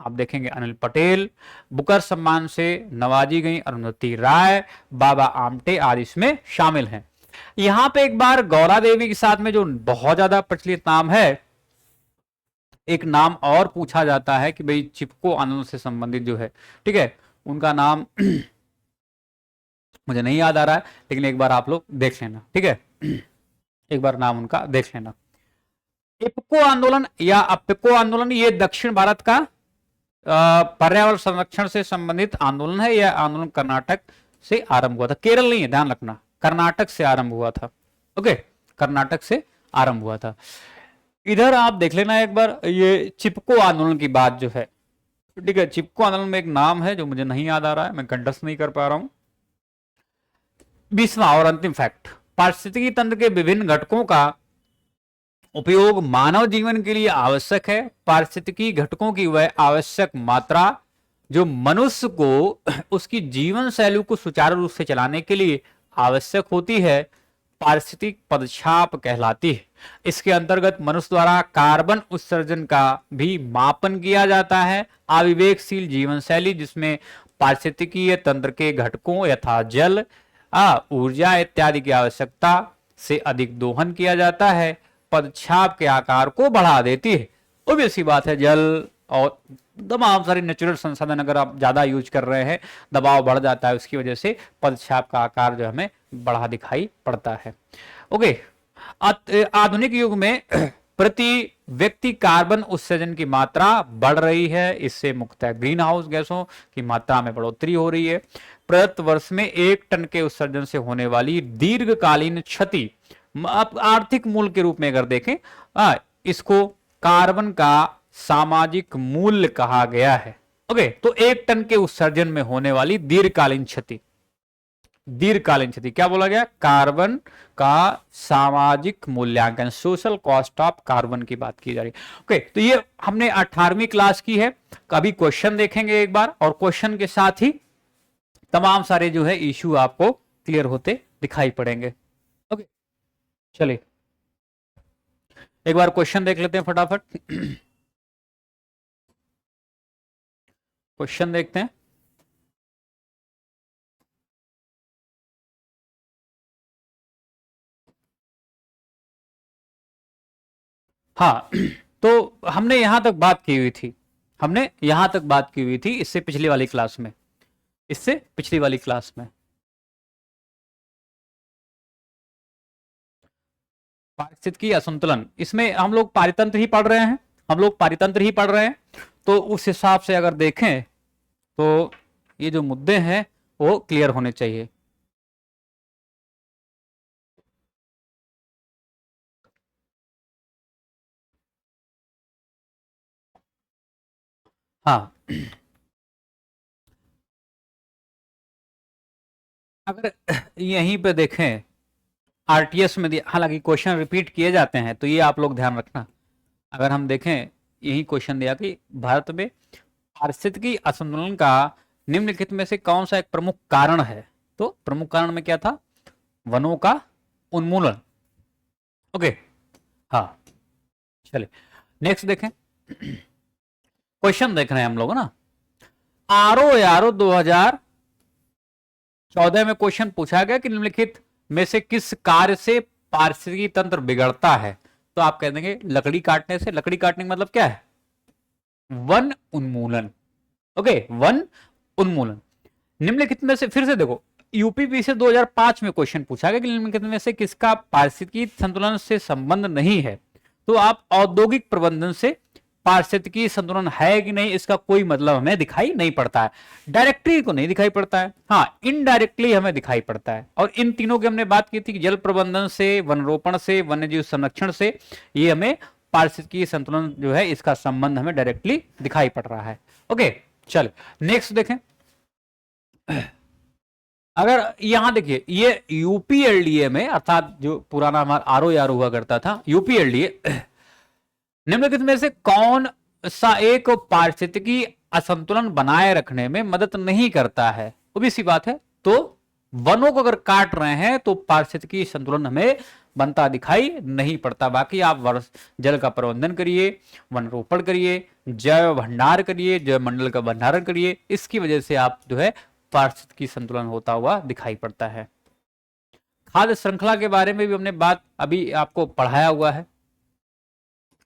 आप देखेंगे अनिल पटेल, बुकर सम्मान से नवाजी गई अरुंधति राय, बाबा आमटे आदि इसमें शामिल हैं। यहां पे एक बार गौरा देवी के साथ में जो बहुत ज्यादा प्रचलित नाम है, एक नाम और पूछा जाता है कि भाई चिपको आंदोलन से संबंधित जो है, ठीक है, उनका नाम मुझे नहीं याद आ रहा है, लेकिन एक बार आप लोग देख लेना, ठीक है, एक बार नाम उनका देख लेना। इपको आंदोलन या अपिको आंदोलन, ये दक्षिण भारत का पर्यावरण संरक्षण से संबंधित आंदोलन है। यह आंदोलन कर्नाटक से आरंभ हुआ था, केरल नहीं है, ध्यान रखना, कर्नाटक से आरंभ हुआ था। ओके, कर्नाटक से आरंभ हुआ था। इधर आप देख लेना एक बार, ये चिपको आंदोलन की बात जो है, ठीक है, चिपको आंदोलन में एक नाम है जो मुझे नहीं याद आ रहा है, मैं कंठस्थ नहीं कर पा रहा हूं। 20वां और अंतिम फैक्ट, पारिस्थितिकी तंत्र के विभिन्न घटकों का उपयोग मानव जीवन के लिए आवश्यक है। पारिस्थितिकी घटकों की वह आवश्यक मात्रा जो मनुष्य को उसकी जीवन शैली को सुचारू रूप से चलाने के लिए आवश्यक होती है, पारिस्थितिक पदछाप कहलाती है। इसके अंतर्गत मनुष्य द्वारा कार्बन उत्सर्जन का भी मापन किया जाता है। अविवेकशील जीवन शैली जिसमें पारिस्थितिकीय तंत्र के घटकों यथा जल, ऊर्जा इत्यादि की आवश्यकता से अधिक दोहन किया जाता है, पदछाप के आकार को बढ़ा देती है। ऑब्वियस सी बात है, जल और तमाम सारे नेचुरल संसाधन अगर आप ज्यादा यूज कर रहे हैं, दबाव बढ़ जाता है, उसकी वजह से पदछाप का आकार जो हमें बढ़ा दिखाई पड़ता है। ओके, आधुनिक युग में प्रति व्यक्ति कार्बन उत्सर्जन की मात्रा बढ़ रही है। इससे मुख्यतः ग्रीन हाउस गैसों की मात्रा में बढ़ोतरी हो रही है। प्रति वर्ष में 1 टन के उत्सर्जन से होने वाली दीर्घकालीन क्षति, आर्थिक मूल्य के रूप में अगर देखें, इसको कार्बन का सामाजिक मूल्य कहा गया है। ओके, तो 1 टन के उत्सर्जन में होने वाली दीर्घकालीन क्षति, दीर्घकालीन क्षति क्या बोला गया? कार्बन का सामाजिक मूल्यांकन, सोशल कॉस्ट ऑफ कार्बन की बात की जा रही है। ओके, तो ये हमने 18वीं क्लास की है। कभी क्वेश्चन देखेंगे एक बार, और क्वेश्चन के साथ ही तमाम सारे जो है इश्यू आपको क्लियर होते दिखाई पड़ेंगे। ओके, चलिए एक बार क्वेश्चन देख लेते हैं फटाफट। क्वेश्चन देखते हैं। हाँ, तो हमने यहां तक बात की हुई थी, हमने यहां तक बात की हुई थी इससे पिछली वाली क्लास में, इससे पिछली वाली क्लास में। पारिस्थितिकी असंतुलन, इसमें हम लोग पारितंत्र ही पढ़ रहे हैं, हम लोग पारितंत्र ही पढ़ रहे हैं। तो उस हिसाब से अगर देखें तो ये जो मुद्दे हैं वो क्लियर होने चाहिए। हाँ, अगर यहीं पे देखें आरटीएस में दिया, हालांकि क्वेश्चन रिपीट किए जाते हैं तो ये आप लोग ध्यान रखना। अगर हम देखें यही क्वेश्चन दिया कि भारत में पारिस्थितिकी असंतुलन का निम्नलिखित में से कौन सा एक प्रमुख कारण है, तो प्रमुख कारण में क्या था, वनों का उन्मूलन। ओके, हाँ, चलिए नेक्स्ट देखें। क्वेश्चन देख रहे हैं हम लोग ना, आरओ यारो 2014 में क्वेश्चन पूछा गया कि निम्नलिखित में से किस कार्य से पारिस्थितिकी तंत्र बिगड़ता है, तो आप कह देंगे लकड़ी काटने से। लकड़ी काटने का मतलब क्या है, वन उन्मूलन। ओके, वन उन्मूलन। निम्नलिखित में से, फिर से देखो, यूपीपी से 2005 में क्वेश्चन पूछा गया कि निम्नलिखित में से किसका पारिस्थितिकी संतुलन से संबंध नहीं है, तो आप औद्योगिक प्रबंधन से पारिस्थितिकी संतुलन है कि नहीं इसका कोई मतलब हमें दिखाई नहीं पड़ता है। डायरेक्टली को नहीं दिखाई पड़ता है, हाँ इनडायरेक्टली हमें दिखाई पड़ता है। और इन तीनों की हमने बात की थी कि जल प्रबंधन से, वन रोपण से, वन्यजीव संरक्षण से, ये हमें पारिस्थितिकी संतुलन जो है इसका संबंध हमें डायरेक्टली दिखाई पड़ रहा है। ओके, चल नेक्स्ट देखें। अगर यहां देखिए, ये यूपीएलडीए में, अर्थात जो पुराना हमारा आरओ यार हुआ करता था, यूपीएलडीए, निम्नलिखित में से कौन सा एक पारिस्थितिकी असंतुलन बनाए रखने में मदद नहीं करता है, वो भी सी बात है। तो वनों को अगर काट रहे हैं तो पारिस्थितिकी संतुलन हमें बनता दिखाई नहीं पड़ता। बाकी आप जल का प्रबंधन करिए, वन रोपण करिए, जैव भंडार करिए, जैव मंडल का भंडारण करिए, इसकी वजह से आप जो है पारिस्थितिकी संतुलन होता हुआ दिखाई पड़ता है। खाद्य श्रृंखला के बारे में भी हमने बात अभी आपको पढ़ाया हुआ है।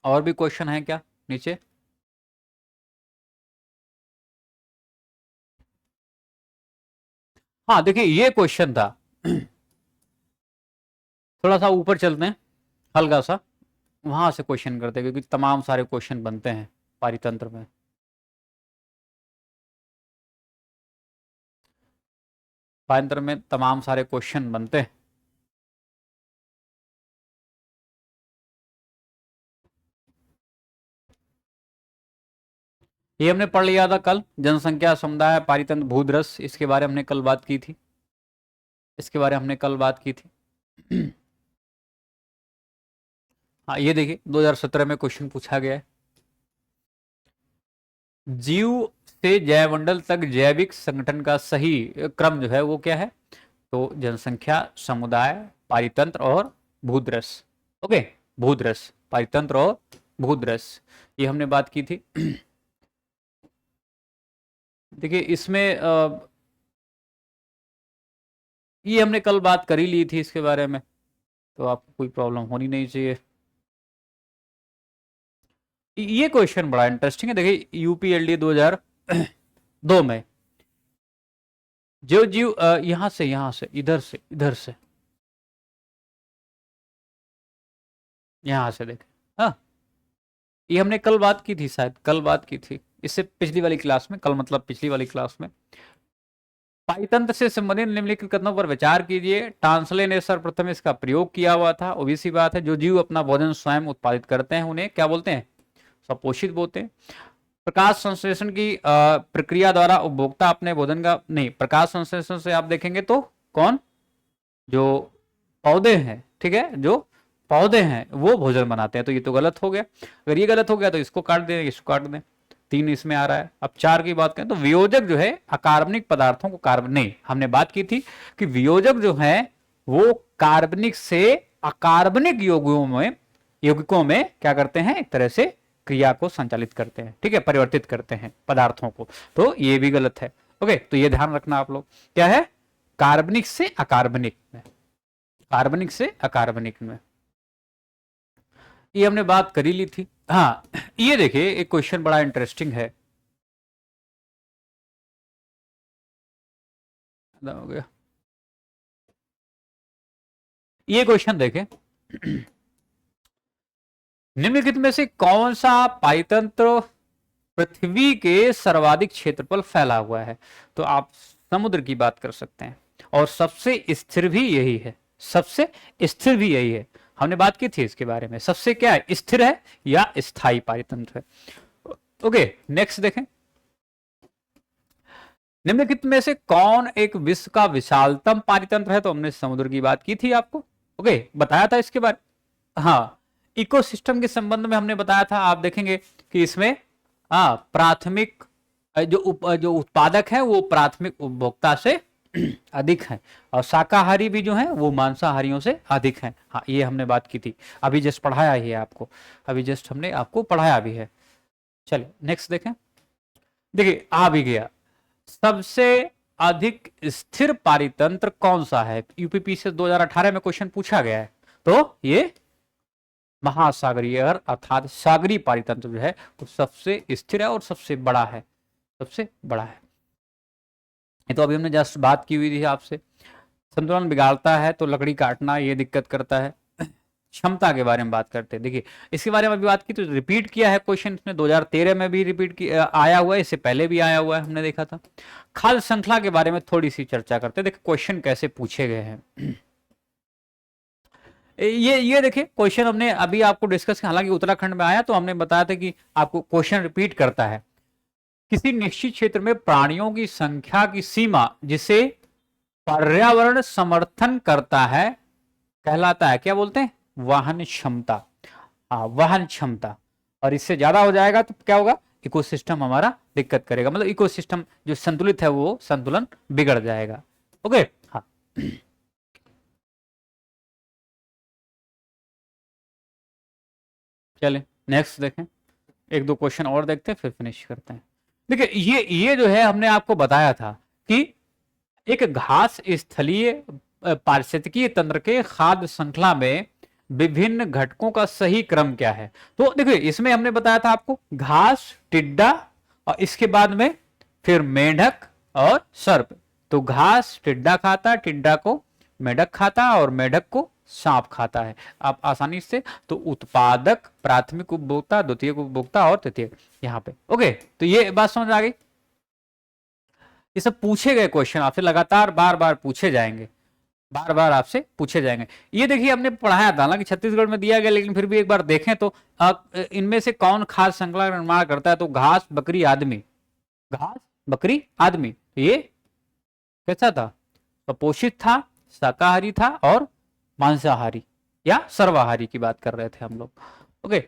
और भी क्वेश्चन है क्या नीचे? हाँ देखिए, ये क्वेश्चन था, थोड़ा सा ऊपर चलते हैं, हल्का सा वहां से क्वेश्चन करते हैं, क्योंकि तमाम सारे क्वेश्चन बनते हैं पारितंत्र में। पारितंत्र में तमाम सारे क्वेश्चन बनते हैं। ये हमने पढ़ लिया था कल, जनसंख्या, समुदाय, पारितंत्र, भूदृश्य, इसके बारे में हमने कल बात की थी, इसके बारे में हमने कल बात की थी। हाँ ये देखिए 2017 में क्वेश्चन पूछा गया है, जीव से जैवमंडल तक जैविक संगठन का सही क्रम जो है वो क्या है, तो जनसंख्या, समुदाय, पारितंत्र और भूदृश्य। ओके, भूदृश्य, पारितंत्र और भूदृश्य, ये हमने बात की थी। देखिए इसमें ये हमने कल बात कर ही ली थी इसके बारे में, तो आपको कोई प्रॉब्लम होनी नहीं चाहिए। ये क्वेश्चन बड़ा इंटरेस्टिंग है, देखिए यूपीएलडी 2002 में, जो जीव यहां से इधर से यहां से देखें, हाँ ये हमने कल बात की थी, शायद कल बात की थी, इससे पिछली वाली क्लास में, कल मतलब पिछली वाली क्लास में। पारितंत्र से संबंधित निम्नलिखित कथनों पर विचार कीजिए। टांसले ने सर्वप्रथम इसका प्रयोग किया हुआ था, ओबीसी बात है। जो जीव अपना भोजन स्वयं उत्पादित करते हैं उन्हें क्या बोलते हैं, स्वपोषित बोलते हैं। प्रकाश संश्लेषण की प्रक्रिया द्वारा उपभोक्ता अपने भोजन का, नहीं, प्रकाश संश्लेषण से आप देखेंगे तो कौन, जो पौधे हैं, ठीक है, जो पौधे हैं वो भोजन बनाते हैं, तो ये तो गलत हो गया। अगर ये गलत हो गया तो इसको काट दें, इसको काट दें, 3 इसमें आ रहा है। अब 4 की बात करें तो वियोजक जो है अकार्बनिक पदार्थों को कार्बन, नहीं, हमने बात की थी कि वियोजक जो है वो कार्बनिक से अकार्बनिक यौगिकों में क्या करते हैं, एक तरह से क्रिया को संचालित करते हैं, ठीक है, परिवर्तित करते हैं पदार्थों को, तो ये भी गलत है। ओके, तो ये ध्यान रखना आप लोग, क्या है, कार्बनिक से अकार्बनिक में, कार्बनिक से अकार्बनिक में, ये हमने बात करी ली थी। हाँ ये देखिए एक क्वेश्चन बड़ा इंटरेस्टिंग है, हो गया ये क्वेश्चन देखें। निम्नलिखित में से कौन सा पारितंत्र पृथ्वी के सर्वाधिक क्षेत्र पर फैला हुआ है, तो आप समुद्र की बात कर सकते हैं, और सबसे स्थिर भी यही है, सबसे स्थिर भी यही है। हमने बात की थी इसके बारे में, सबसे क्या है, स्थिर है या स्थायी पारितंत्र है। ओके, नेक्स्ट देखें, निम्नलिखित में से कौन एक विश्व का विशालतम पारितंत्र है? तो हमने समुद्र की बात की थी आपको, ओके, बताया था इसके बारे। हाँ, इकोसिस्टम के संबंध में हमने बताया था, आप देखेंगे कि इसमें प्राथमिक जो उत्पादक है वो प्राथमिक उपभोक्ता से अधिक है, और शाकाहारी भी जो है वो मांसाहारियों से अधिक है। हाँ, ये हमने बात की थी, अभी जस्ट पढ़ाया ही है आपको, अभी जस्ट हमने आपको पढ़ाया भी है। चलिए नेक्स्ट देखें, देखिए आ भी गया, सबसे अधिक स्थिर पारितंत्र कौन सा है? यूपीपीसीएस 2018 में क्वेश्चन पूछा गया है, तो ये महासागरीय अर्थात सागरीय पारितंत्र जो है वो सबसे स्थिर है और सबसे बड़ा है, सबसे बड़ा है। ये तो अभी हमने जस्ट बात की हुई थी आपसे। संतुलन बिगाड़ता है तो लकड़ी काटना ये दिक्कत करता है। क्षमता के बारे में बात करते हैं, देखिए इसके बारे में अभी बात की तो रिपीट किया है क्वेश्चन, इसने 2013 में भी रिपीट आया हुआ है, इससे पहले भी आया हुआ है, हमने देखा था। खाद्य श्रृंखला के बारे में थोड़ी सी चर्चा करते हैं, देखिए क्वेश्चन कैसे पूछे गए हैं। ये देखिए क्वेश्चन हमने अभी आपको डिस्कस किया, हालांकि उत्तराखंड में आया तो हमने बताया था कि आपको क्वेश्चन रिपीट करता है। किसी निश्चित क्षेत्र में प्राणियों की संख्या की सीमा जिसे पर्यावरण समर्थन करता है कहलाता है, क्या बोलते हैं, वहन क्षमता। हाँ, वहन क्षमता, और इससे ज्यादा हो जाएगा तो क्या होगा, इकोसिस्टम हमारा दिक्कत करेगा, मतलब इकोसिस्टम जो संतुलित है वो संतुलन बिगड़ जाएगा। ओके, हाँ चले नेक्स्ट देखें, एक दो क्वेश्चन और देखते हैं फिर फिनिश करते हैं। देखिए ये जो है हमने आपको बताया था कि एक घास स्थलीय पारिस्थितिकीय तंत्र के खाद्य श्रृंखला में विभिन्न घटकों का सही क्रम क्या है। तो देखिए इसमें हमने बताया था आपको घास, टिड्डा, और इसके बाद में फिर मेंढक और सर्प। तो घास टिड्डा खाता, टिड्डा को मेंढक खाता, और मेंढक को सांप खाता है। आप आसानी से, तो उत्पादक, प्राथमिक उपभोक्ता, द्वितीयक उपभोक्ता और तृतीयक, यहाँ पे। ओके, तो ये बात समझ आ गई। ये सब पूछे गए क्वेश्चन आपसे, लगातार बार बार पूछे जाएंगे, बार बार आपसे पूछे जाएंगे। ये देखिए हमने पढ़ाया था ना कि छत्तीसगढ़ में दिया गया, लेकिन फिर भी एक बार देखें तो इनमें से कौन खाद्य श्रृंखला का निर्माण करता है? तो घास, बकरी, आदमी। घास, बकरी, आदमी। तो ये कैसा था, सपोषित था, शाकाहारी था और मांसाहारी या सर्वाहारी की बात कर रहे थे हम लोग। ओके,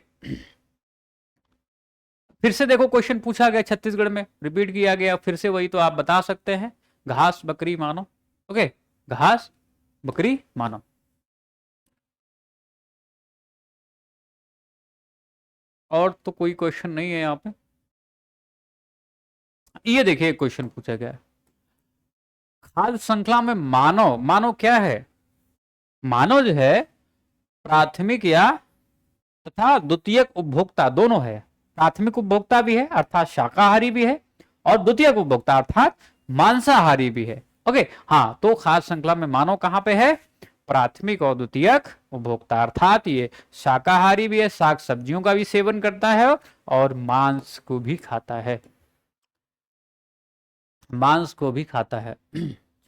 फिर से देखो क्वेश्चन पूछा गया, छत्तीसगढ़ में रिपीट किया गया, फिर से वही, तो आप बता सकते हैं घास, बकरी, मानव। ओके, घास, बकरी, मानव। और तो कोई क्वेश्चन नहीं है यहाँ पे। ये देखिए क्वेश्चन पूछा गया है, खाद्य श्रृंखला में मानव, मानव क्या है? मानव जो है प्राथमिक या तथा द्वितीयक उपभोक्ता दोनों है। प्राथमिक उपभोक्ता भी है अर्थात शाकाहारी भी है, और द्वितीयक उपभोक्ता अर्थात मांसाहारी भी है। ओके, हाँ, तो खाद्य श्रृंखला में मानव कहां पे है? प्राथमिक और द्वितीयक उपभोक्ता, अर्थात ये शाकाहारी भी है, साग सब्जियों का भी सेवन करता है और मांस को भी खाता है, मांस को भी खाता है।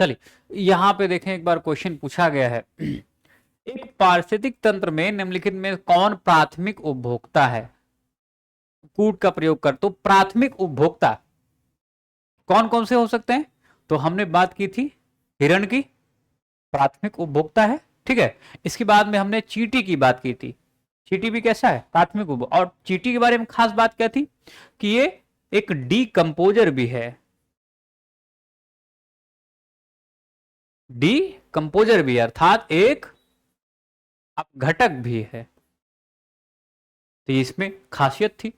चलिए यहां पे देखें, एक बार क्वेश्चन पूछा गया है, एक पारिस्थितिक तंत्र में निम्नलिखित में कौन प्राथमिक उपभोक्ता है? कूट का प्रयोग कर, तो प्राथमिक उपभोक्ता कौन कौन से हो सकते हैं? तो हमने बात की थी हिरण की, प्राथमिक उपभोक्ता है, ठीक है। इसके बाद में हमने चींटी की बात की थी, चींटी भी कैसा है, प्राथमिक उपभोक्ता। और चींटी के बारे में खास बात क्या थी कि ये एक डीकंपोजर भी है, डीकंपोजर भी, अर्थात एक घटक भी है, तो इसमें खासियत थी।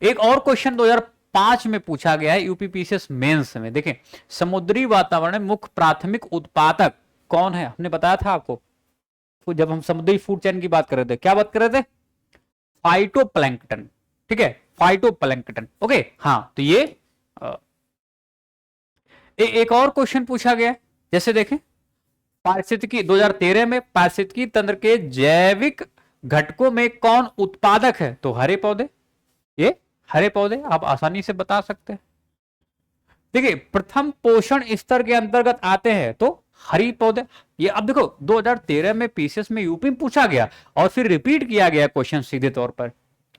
एक और क्वेश्चन 2005 में पूछा गया है यूपीपीसीएस मेंस में, देखें समुद्री वातावरण में मुख्य प्राथमिक उत्पादक कौन है? हमने बताया था आपको, तो जब हम समुद्री फूड चेन की बात कर रहे थे, क्या बात कर रहे थे? फाइटोप्लैंक्टन, ठीक है, फाइटोप्लैंक्टन। ओके, हाँ, तो ये एक और क्वेश्चन पूछा गया, जैसे देखें पारिस्थितिकी 2013 में पारिस्थितिकी तंत्र के जैविक घटकों में कौन उत्पादक है? तो हरे पौधे, ये हरे पौधे, आप आसानी से बता सकते हैं। देखिए प्रथम पोषण स्तर के अंतर्गत आते हैं तो हरी पौधे। ये अब देखो 2013 में पीसीएस में यूपी में पूछा गया और फिर रिपीट किया गया क्वेश्चन सीधे तौर पर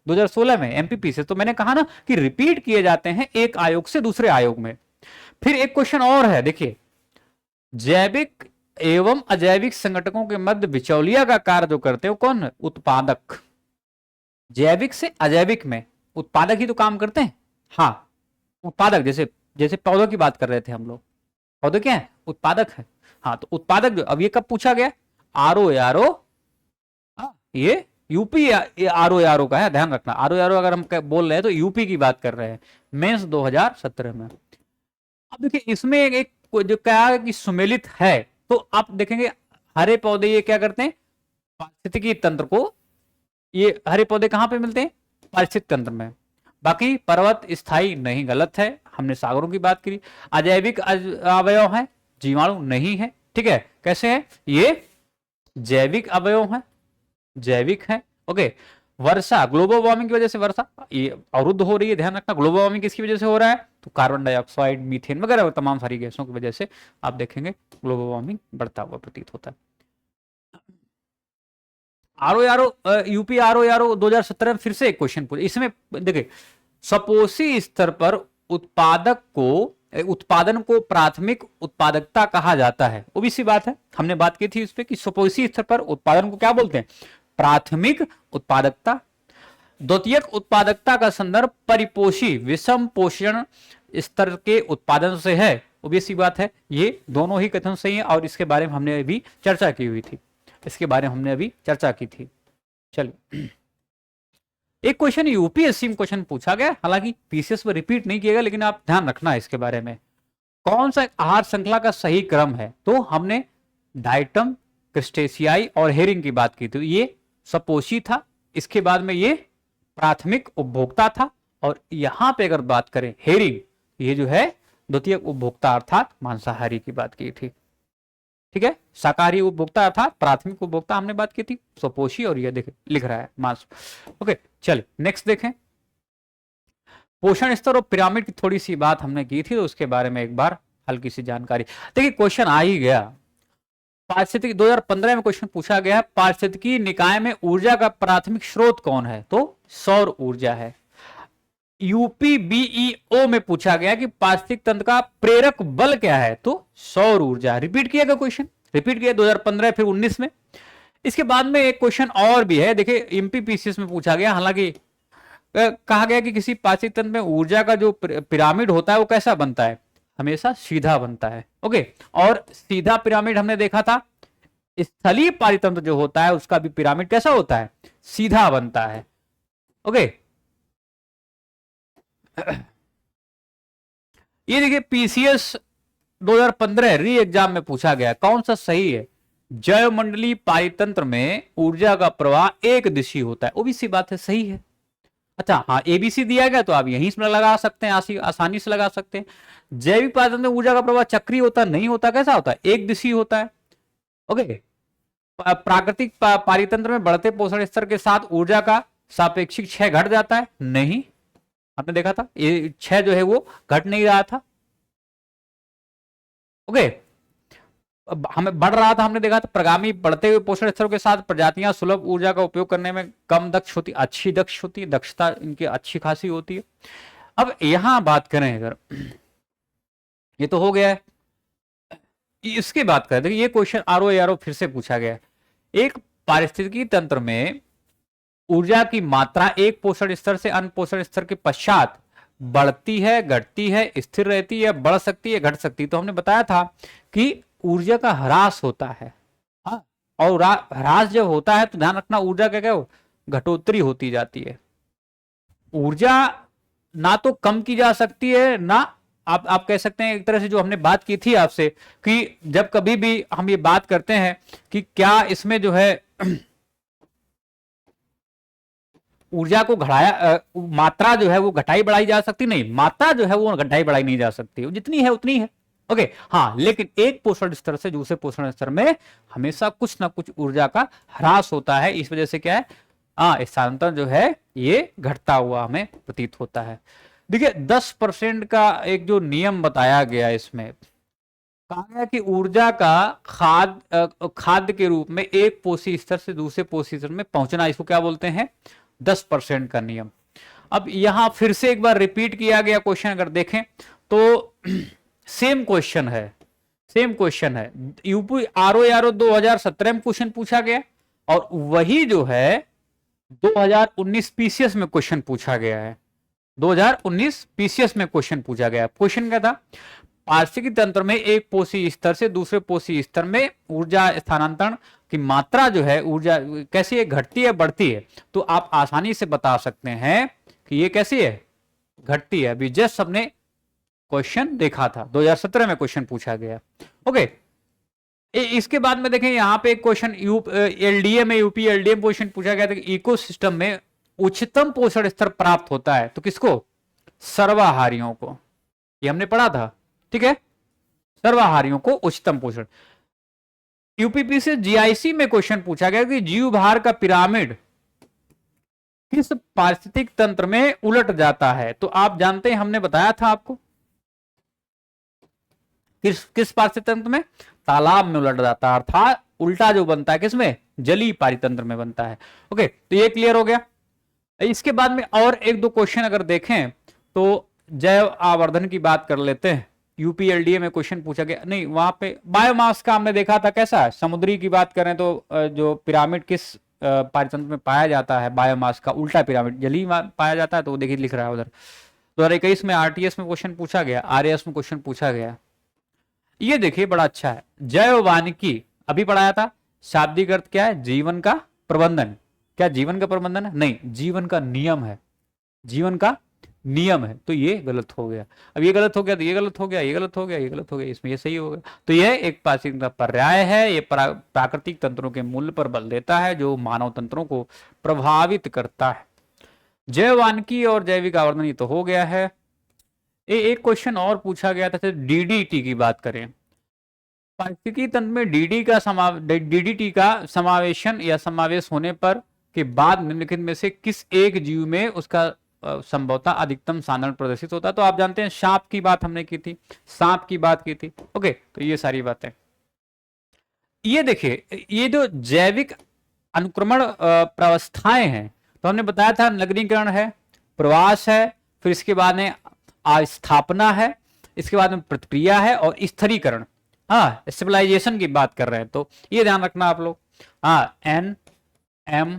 2016 में एमपी पीसीएस। तो मैंने कहा ना कि रिपीट किए जाते हैं एक आयोग से दूसरे आयोग में। फिर एक क्वेश्चन और है, देखिए जैविक एवं अजैविक संगठकों के मध्य बिचौलिया का कार्य जो करते हैं कौन है? उत्पादक। जैविक से अजैविक में उत्पादक ही तो काम करते हैं। हाँ उत्पादक, जैसे जैसे पौधों की बात कर रहे थे हम लोग, पौधे क्या है? उत्पादक है। हाँ तो उत्पादक जो, अब ये कब पूछा गया? आरओ यारो, ये यूपी आरओ का है, ध्यान रखना। आरओ अगर हम बोल रहे हैं तो यूपी की बात कर रहे हैं, मेंस 2017 में। अब देखिए इसमें एक जो क्या है कि सुमेलित है, तो आप देखेंगे हरे पौधे ये क्या करते हैं? पारिस्थितिकी तंत्र को, ये हरे पौधे कहां पे मिलते हैं? पारिस्थितिक तंत्र में। बाकी पर्वत स्थायी नहीं, गलत है, हमने सागरों की बात करी। अजैविक अवयव है, जीवाणु नहीं है, ठीक है। कैसे है? ये जैविक अवयव है, जैविक है। ओके, वर्षा ग्लोबल वार्मिंग की वजह से वर्षा ये अवरुद्ध हो रही है, ध्यान रखना। ग्लोबल वार्मिंग किसकी वजह से हो रहा है? तो कार्बन डाइऑक्साइड, मीथेन वगैरह तमाम सारी गैसों की वजह से आप देखेंगे ग्लोबल वार्मिंग बढ़ता हुआ प्रतीत होता है। यूपी आरओ 2017 में फिर से एक क्वेश्चन पूछा। इसमें देखिए सपोषी स्तर पर उत्पादन को प्राथमिक उत्पादकता कहा जाता है। वो भी सी बात है, हमने बात की थी इस पे कि सपोषी स्तर पर उत्पादन को क्या बोलते हैं? प्राथमिक उत्पादकता। द्वितीयक उत्पादकता का संदर्भ परिपोषी विषम पोषण स्तर के उत्पादन से है। वो भी सी बात है, ये दोनों ही कथन सही है और इसके बारे में हमने अभी चर्चा की हुई थी, इसके बारे में हमने अभी चर्चा की थी। चलिए एक क्वेश्चन यूपीएससी में क्वेश्चन पूछा गया, हालांकि पीसीएस में रिपीट नहीं किया गया, लेकिन आप ध्यान रखना इसके बारे में। कौन सा आहार श्रृंखला का सही क्रम है? तो हमने डाइटम, क्रिस्टेशियाई और हेरिंग की बात की थी। ये सपोषी था, इसके बाद में ये प्राथमिक उपभोक्ता था, और यहां पे अगर बात करें हेरिंग, ये जो है द्वितीय उपभोक्ता अर्थात मांसाहारी की बात की थी, ठीक है। शाकाहारी उपभोक्ता अर्थात प्राथमिक उपभोक्ता हमने बात की थी, सपोषी, और ये देखे लिख रहा है मांस। ओके चलिए नेक्स्ट देखें। पोषण स्तर और पिरामिड की थोड़ी सी बात हमने की थी, तो उसके बारे में एक बार हल्की सी जानकारी। देखिए क्वेश्चन आ ही गया, पारिस्थितिकी 2015 में क्वेश्चन पूछा गया है, पारिस्थितिकी निकाय में ऊर्जा का प्राथमिक स्रोत कौन है? तो सौर ऊर्जा है। यूपीबीईओ में पूछा गया कि पारिस्थितिक तंत्र का प्रेरक बल क्या है? तो सौर ऊर्जा। रिपीट किया गया क्वेश्चन, रिपीट किया 2015 फिर 19 में। इसके बाद में एक क्वेश्चन और भी है, देखिए एमपीपीसीएस में पूछा गया, हालांकि कहा गया कि किसी पारिस्थितिक तंत्र में ऊर्जा का जो पिरामिड होता है वो कैसा बनता है? हमेशा सीधा बनता है। ओके, और सीधा पिरामिड हमने देखा था, स्थलीय पारितंत्र जो होता है उसका भी पिरामिड कैसा होता है? सीधा बनता है। ओके, ये देखिए पीसीएस 2015 री एग्जाम में पूछा गया, कौन सा सही है? जैवमंडलीय पारितंत्र में ऊर्जा का प्रवाह एक दिशी होता है। वो भी सी बात है, सही है। अच्छा हाँ, एबीसी दिया गया तो आप यहीं से लगा सकते हैं, आसानी से लगा सकते हैं। जैविक पारितंत्र में ऊर्जा का प्रवाह चक्रीय होता नहीं होता, कैसा होता है? एक दिशी होता है। ओके, प्राकृतिक पारितंत्र में बढ़ते पोषण स्तर के साथ ऊर्जा का सापेक्षिक क्षय घट जाता है? नहीं, आपने देखा था ये क्षय जो है वो घट नहीं रहा था। ओके, हमें बढ़ रहा था, हमने देखा था। प्रगामी बढ़ते हुए पोषण स्तरों के साथ प्रजातियां सुलभ ऊर्जा का उपयोग करने में कम दक्ष होती, अच्छी दक्ष होती है, दक्षता इनकी अच्छी खासी होती है। अब यहां बात करें अगर, ये तो हो गया है, इसके बात करें, देखिए ये क्वेश्चन आरओ फिर से पूछा गया। एक पारिस्थितिकी तंत्र में ऊर्जा की मात्रा एक पोषण स्तर से अन्य पोषण स्तर के पश्चात बढ़ती है, घटती है, स्थिर रहती है, बढ़ सकती है, घट सकती है। तो हमने बताया था कि ऊर्जा का ह्रास होता है। हाँ, और ह्रास जब होता है तो ध्यान रखना ऊर्जा क्या क्या घटोत्तरी होती जाती है। ऊर्जा ना तो कम की जा सकती है, ना आप कह सकते हैं एक तरह से जो हमने बात की थी आपसे कि जब कभी भी हम ये बात करते हैं कि क्या इसमें जो है ऊर्जा को घटाया, मात्रा जो है वो घटाई बढ़ाई जा सकती नहीं, मात्रा जो है वो घटाई बढ़ाई नहीं जा सकती, जितनी है उतनी है। ओके हाँ, लेकिन एक पोषण स्तर से दूसरे पोषण स्तर में हमेशा कुछ ना कुछ ऊर्जा का ह्रास होता है। इस वजह से क्या है, स्थानांतरण जो है ये घटता हुआ हमें प्रतीत होता है। देखिए 10% का एक जो नियम बताया गया इसमें, कहा गया कि ऊर्जा का खाद्य के रूप में एक पोषी स्तर से दूसरे पोषी स्तर में पहुंचना, इसको क्या बोलते हैं? 10% का नियम। अब यहां फिर से एक बार रिपीट किया गया क्वेश्चन अगर देखें तो सेम क्वेश्चन है, सेम क्वेश्चन है। यूपी आरओ 2017 में क्वेश्चन पूछा गया और वही जो है 2019 पीसीएस में क्वेश्चन पूछा गया है। 2019 पीसीएस में क्वेश्चन पूछा गया। क्वेश्चन क्या था? पारिस्थितिकी तंत्र में एक पोषी स्तर से दूसरे पोषी स्तर में ऊर्जा स्थानांतरण की मात्रा जो है, ऊर्जा कैसी है, घटती है बढ़ती है? तो आप आसानी से बता सकते हैं कि ये कैसी है, घटती है। अभी जस्ट सबने क्वेश्चन देखा था, 2017 में क्वेश्चन पूछा गया। ओके, इसके बाद में देखें यहां पे एक क्वेश्चन एलडीए में, यूपी एलडीए में क्वेश्चन पूछा गया था कि इकोसिस्टम में उच्चतम पोषण स्तर प्राप्त होता है तो किसको? सर्वाहारियों को। ये हमने पढ़ा था, ठीक है, सर्वाहारियों को उच्चतम पोषण। यूपीपी से जीआईसी में क्वेश्चन पूछा गया कि जीव भार का पिरामिड किस पारिस्थितिक तंत्र में उलट जाता है? तो आप जानते हैं, हमने बताया था आपको, किस पारिस्थितिक तंत्र में? तालाब में उलट जाता है, अर्थात उल्टा जो बनता है किसमें? जलीय पारितंत्र में बनता है। ओके, तो ये क्लियर हो गया। इसके बाद में और एक दो क्वेश्चन अगर देखें तो जैव आवर्धन की बात कर लेते हैं। यूपीएलडीए में क्वेश्चन पूछा गया, नहीं वहां पे बायोमास का हमने देखा था कैसा है। समुद्री की बात करें तो जो पिरामिड किस पारितंत्र में पाया जाता है, बायोमास का उल्टा पिरामिड जलीय पाया जाता है, तो देखिए लिख रहा है उधर। 2021 में आरटीएस में क्वेश्चन पूछा गया, आरएएस में क्वेश्चन पूछा गया। ये देखिए बड़ा अच्छा है, जैववानिकी अभी पढ़ाया था। शाब्दिक अर्थ क्या है? जीवन का प्रबंधन। क्या जीवन का प्रबंधन है? नहीं, जीवन का नियम है, जीवन का नियम है। तो ये गलत हो गया। अब ये गलत हो गया तो ये गलत हो गया, ये गलत हो गया, ये गलत हो गया, इसमें ये सही हो गया। तो यह एक पारिस्थितिक पर्याय है। ये प्राकृतिक तंत्रों के मूल्य पर बल देता है जो मानव तंत्रों को प्रभावित करता है। जैववानिकी और जैविक आवर्धन ये तो हो गया है। एक क्वेश्चन और पूछा गया था, डीडीटी की बात करें। पारिस्थितिकी तंत्र में डीडीटी का समावेशन या समावेश होने पर के बाद निम्नलिखित में से किस एक जीव में उसका संभवतः अधिकतम साधन प्रदर्शित होता है? तो आप जानते हैं सांप की बात हमने की थी, सांप की बात की थी। ओके, तो ये सारी बातें। ये देखिए, ये जो जैविक अनुक्रमण प्रावस्थाएं हैं, तो हमने बताया था नगरीकरण है, प्रवास है, फिर इसके बाद में अस्थापना है, इसके बाद में प्रतिक्रिया है और स्थिरीकरण। हाँ, स्टेबलाइजेशन की बात कर रहे हैं, तो ये ध्यान रखना आप लोग। हाँ, एन एम,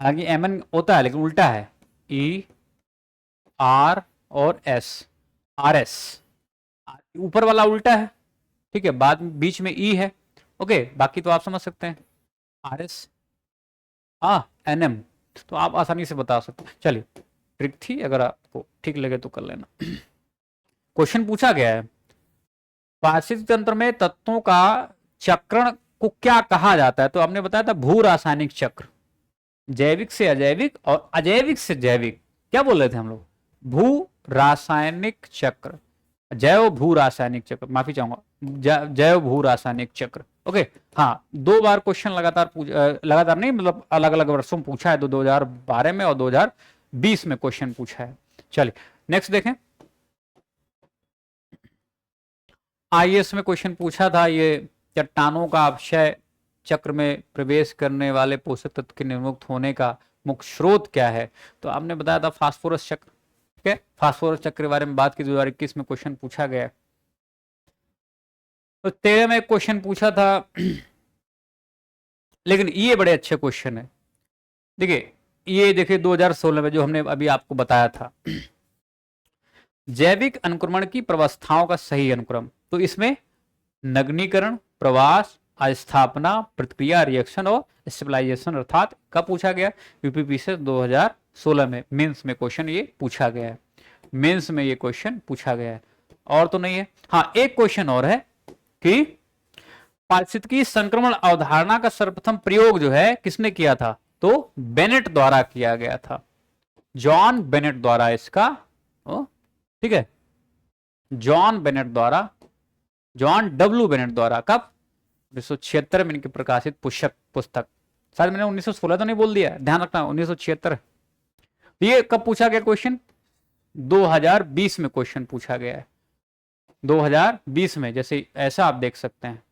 हालांकि एम एन होता है लेकिन उल्टा है, ई आर और एस, आर एस, ऊपर वाला उल्टा है, ठीक है, बाद में बीच में ई है। ओके, बाकी तो आप समझ सकते हैं, आर एस एन एम, तो आप आसानी से बता सकते हैं। चलिए, ट्रिक थी, अगर आपको ठीक लगे तो कर लेना। क्वेश्चन पूछा गया है, पारिस्थितिक तंत्र में तत्वों का चक्रण को क्या कहा जाता है? तो हमने बताया था भू रासायनिक चक्र, जैविक से अजैविक और अजैविक से जैविक। क्या बोल रहे थे हम लोग? भू रासायनिक चक्र, जैव भू रासायनिक चक्र, माफी चाहूंगा, जैव भू रासायनिक चक्र। ओके, हाँ, 2 बार क्वेश्चन लगातार नहीं, मतलब अलग अलग वर्षों में पूछा है, 2012 में और 2020 में क्वेश्चन पूछा है। चलिए नेक्स्ट देखें। आईएएस में क्वेश्चन पूछा था, ये चट्टानों का अपक्षय चक्र में प्रवेश करने वाले पोषक तत्व के निर्मुक्त होने का मुख्य स्रोत क्या है? तो आपने बताया था फास्फोरस चक्र। ठीक है, फास्फोरस चक्र के बारे में बात की, 2021 में क्वेश्चन पूछा गया। तो 13 में क्वेश्चन पूछा था, लेकिन ये बड़े अच्छे क्वेश्चन है। देखिए, ये देखिए 2016 में जो हमने अभी आपको बताया था, जैविक अनुक्रमण की प्रवस्थाओं का सही अनुक्रम। तो इसमें नगनीकरण, प्रवास, अस्थापना, प्रतिक्रिया, रिएक्शन और स्टेबलाइजेशन अर्थात कब पूछा गया? यूपीपी से 2016 में मेंस में क्वेश्चन ये पूछा गया है, मेंस में ये क्वेश्चन पूछा गया है, और तो नहीं है। हाँ, एक क्वेश्चन और है कि पारिस्थितिकी संक्रमण अवधारणा का सर्वप्रथम प्रयोग जो है किसने किया था? तो बेनेट द्वारा किया गया था, जॉन बेनेट द्वारा इसका, ठीक है, जॉन बेनेट द्वारा, जॉन डब्ल्यू बेनेट द्वारा। कब? 1976 में इनकी प्रकाशित पुस्तक, शायद मैंने 1916 तो नहीं बोल दिया, ध्यान रखना, 1976। ये कब पूछा गया क्वेश्चन? 2020 में क्वेश्चन पूछा गया है, 2020 में, जैसे ऐसा आप देख सकते हैं।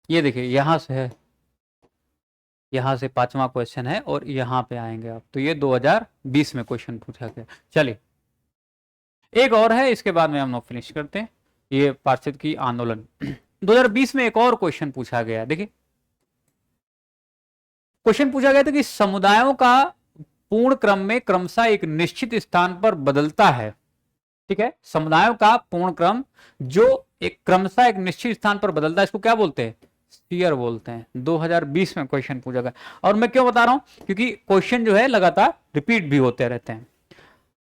ये देखिए यहां से है, यहां से 5वां क्वेश्चन है और यहां पे आएंगे आप, तो ये 2020 में क्वेश्चन पूछा गया। चलिए एक और है, इसके बाद में हम लोग फिनिश करते हैं। ये पारिस्थितिकी आंदोलन 2020 में एक और क्वेश्चन पूछा गया। देखिए क्वेश्चन पूछा गया था कि समुदायों का पूर्ण क्रम में क्रमशः एक निश्चित स्थान पर बदलता है। ठीक है, समुदायों का पूर्ण क्रम जो एक क्रमशः एक निश्चित स्थान पर बदलता है, इसको क्या बोलते हैं? स्फीयर बोलते हैं। 2020 में क्वेश्चन पूछा गया। और मैं क्यों बता रहा हूं, क्योंकि क्वेश्चन जो है लगातार रिपीट भी होते रहते हैं।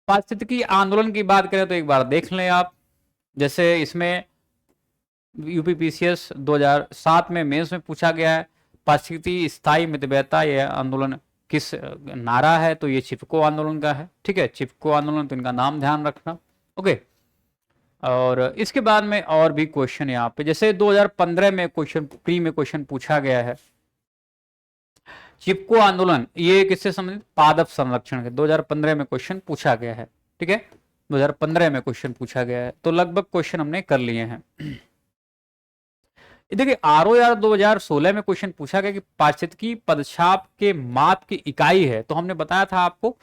पारिस्थितिकी आंदोलन की बात करें तो एक बार देख लें आप, जैसे इसमें यूपीपीसीएस 2007 में मेंस में पूछा गया है, पारिस्थितिकी स्थायी मितव्ययता, यह आंदोलन किस नारा है? तो ये चिपको आंदोलन का है। ठीक है, चिपको आंदोलन, तो इनका नाम ध्यान रखना। ओके, और इसके बाद में और भी क्वेश्चन यहाँ पे, जैसे 2015 में क्वेश्चन प्री में क्वेश्चन पूछा गया है, चिपको आंदोलन ये किससे संबंधित? पादप संरक्षण के 2015 में क्वेश्चन पूछा गया है। ठीक है, 2015 में क्वेश्चन पूछा गया है, तो लगभग क्वेश्चन हमने कर लिए हैं। देखिए आरओ यार 2016 में क्वेश्चन पूछा गया कि पारिस्थितिकी पदछाप के माप की इकाई है, तो हमने बताया था आपको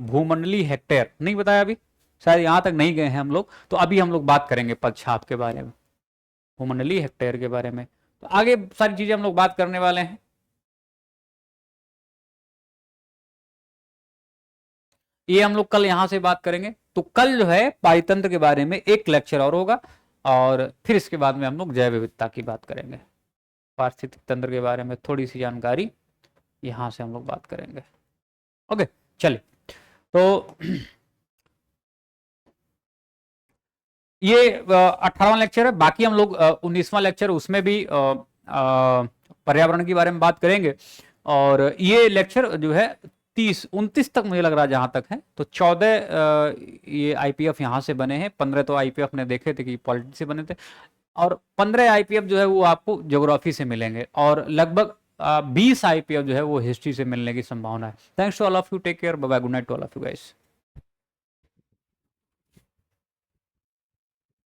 भूमंडलीय हेक्टेयर। नहीं बताया अभी, शायद यहां तक नहीं गए हैं हम लोग, तो अभी हम लोग बात करेंगे पदछाप के बारे में, भूमंडलीय हेक्टेयर के बारे में। तो आगे सारी चीजें हम लोग बात करने वाले हैं। ये हम लोग कल यहां से बात करेंगे। तो कल जो है पारितंत्र के बारे में एक लेक्चर और होगा, और फिर इसके बाद में हम लोग जैव विविधता की बात करेंगे। पारिस्थितिक तंत्र के बारे में थोड़ी सी जानकारी यहां से हम लोग बात करेंगे। ओके चलिए, तो ये 18वां लेक्चर है। बाकी हम लोग 19वां लेक्चर, उसमें भी पर्यावरण के बारे में बात करेंगे। और ये लेक्चर जो है 30-29 तक मुझे लग रहा है जहां तक है, तो 14 ये आईपीएफ यहाँ से बने हैं, 15 तो आईपीएफ ने देखे थे कि पॉलिटी से बने थे, और 15 आईपीएफ जो है वो आपको ज्योग्राफी से मिलेंगे, और लगभग 20 आईपीएफ जो है वो हिस्ट्री से मिलने की संभावना है। Thanks to all of you, take care, bye bye, good night to all of you guys.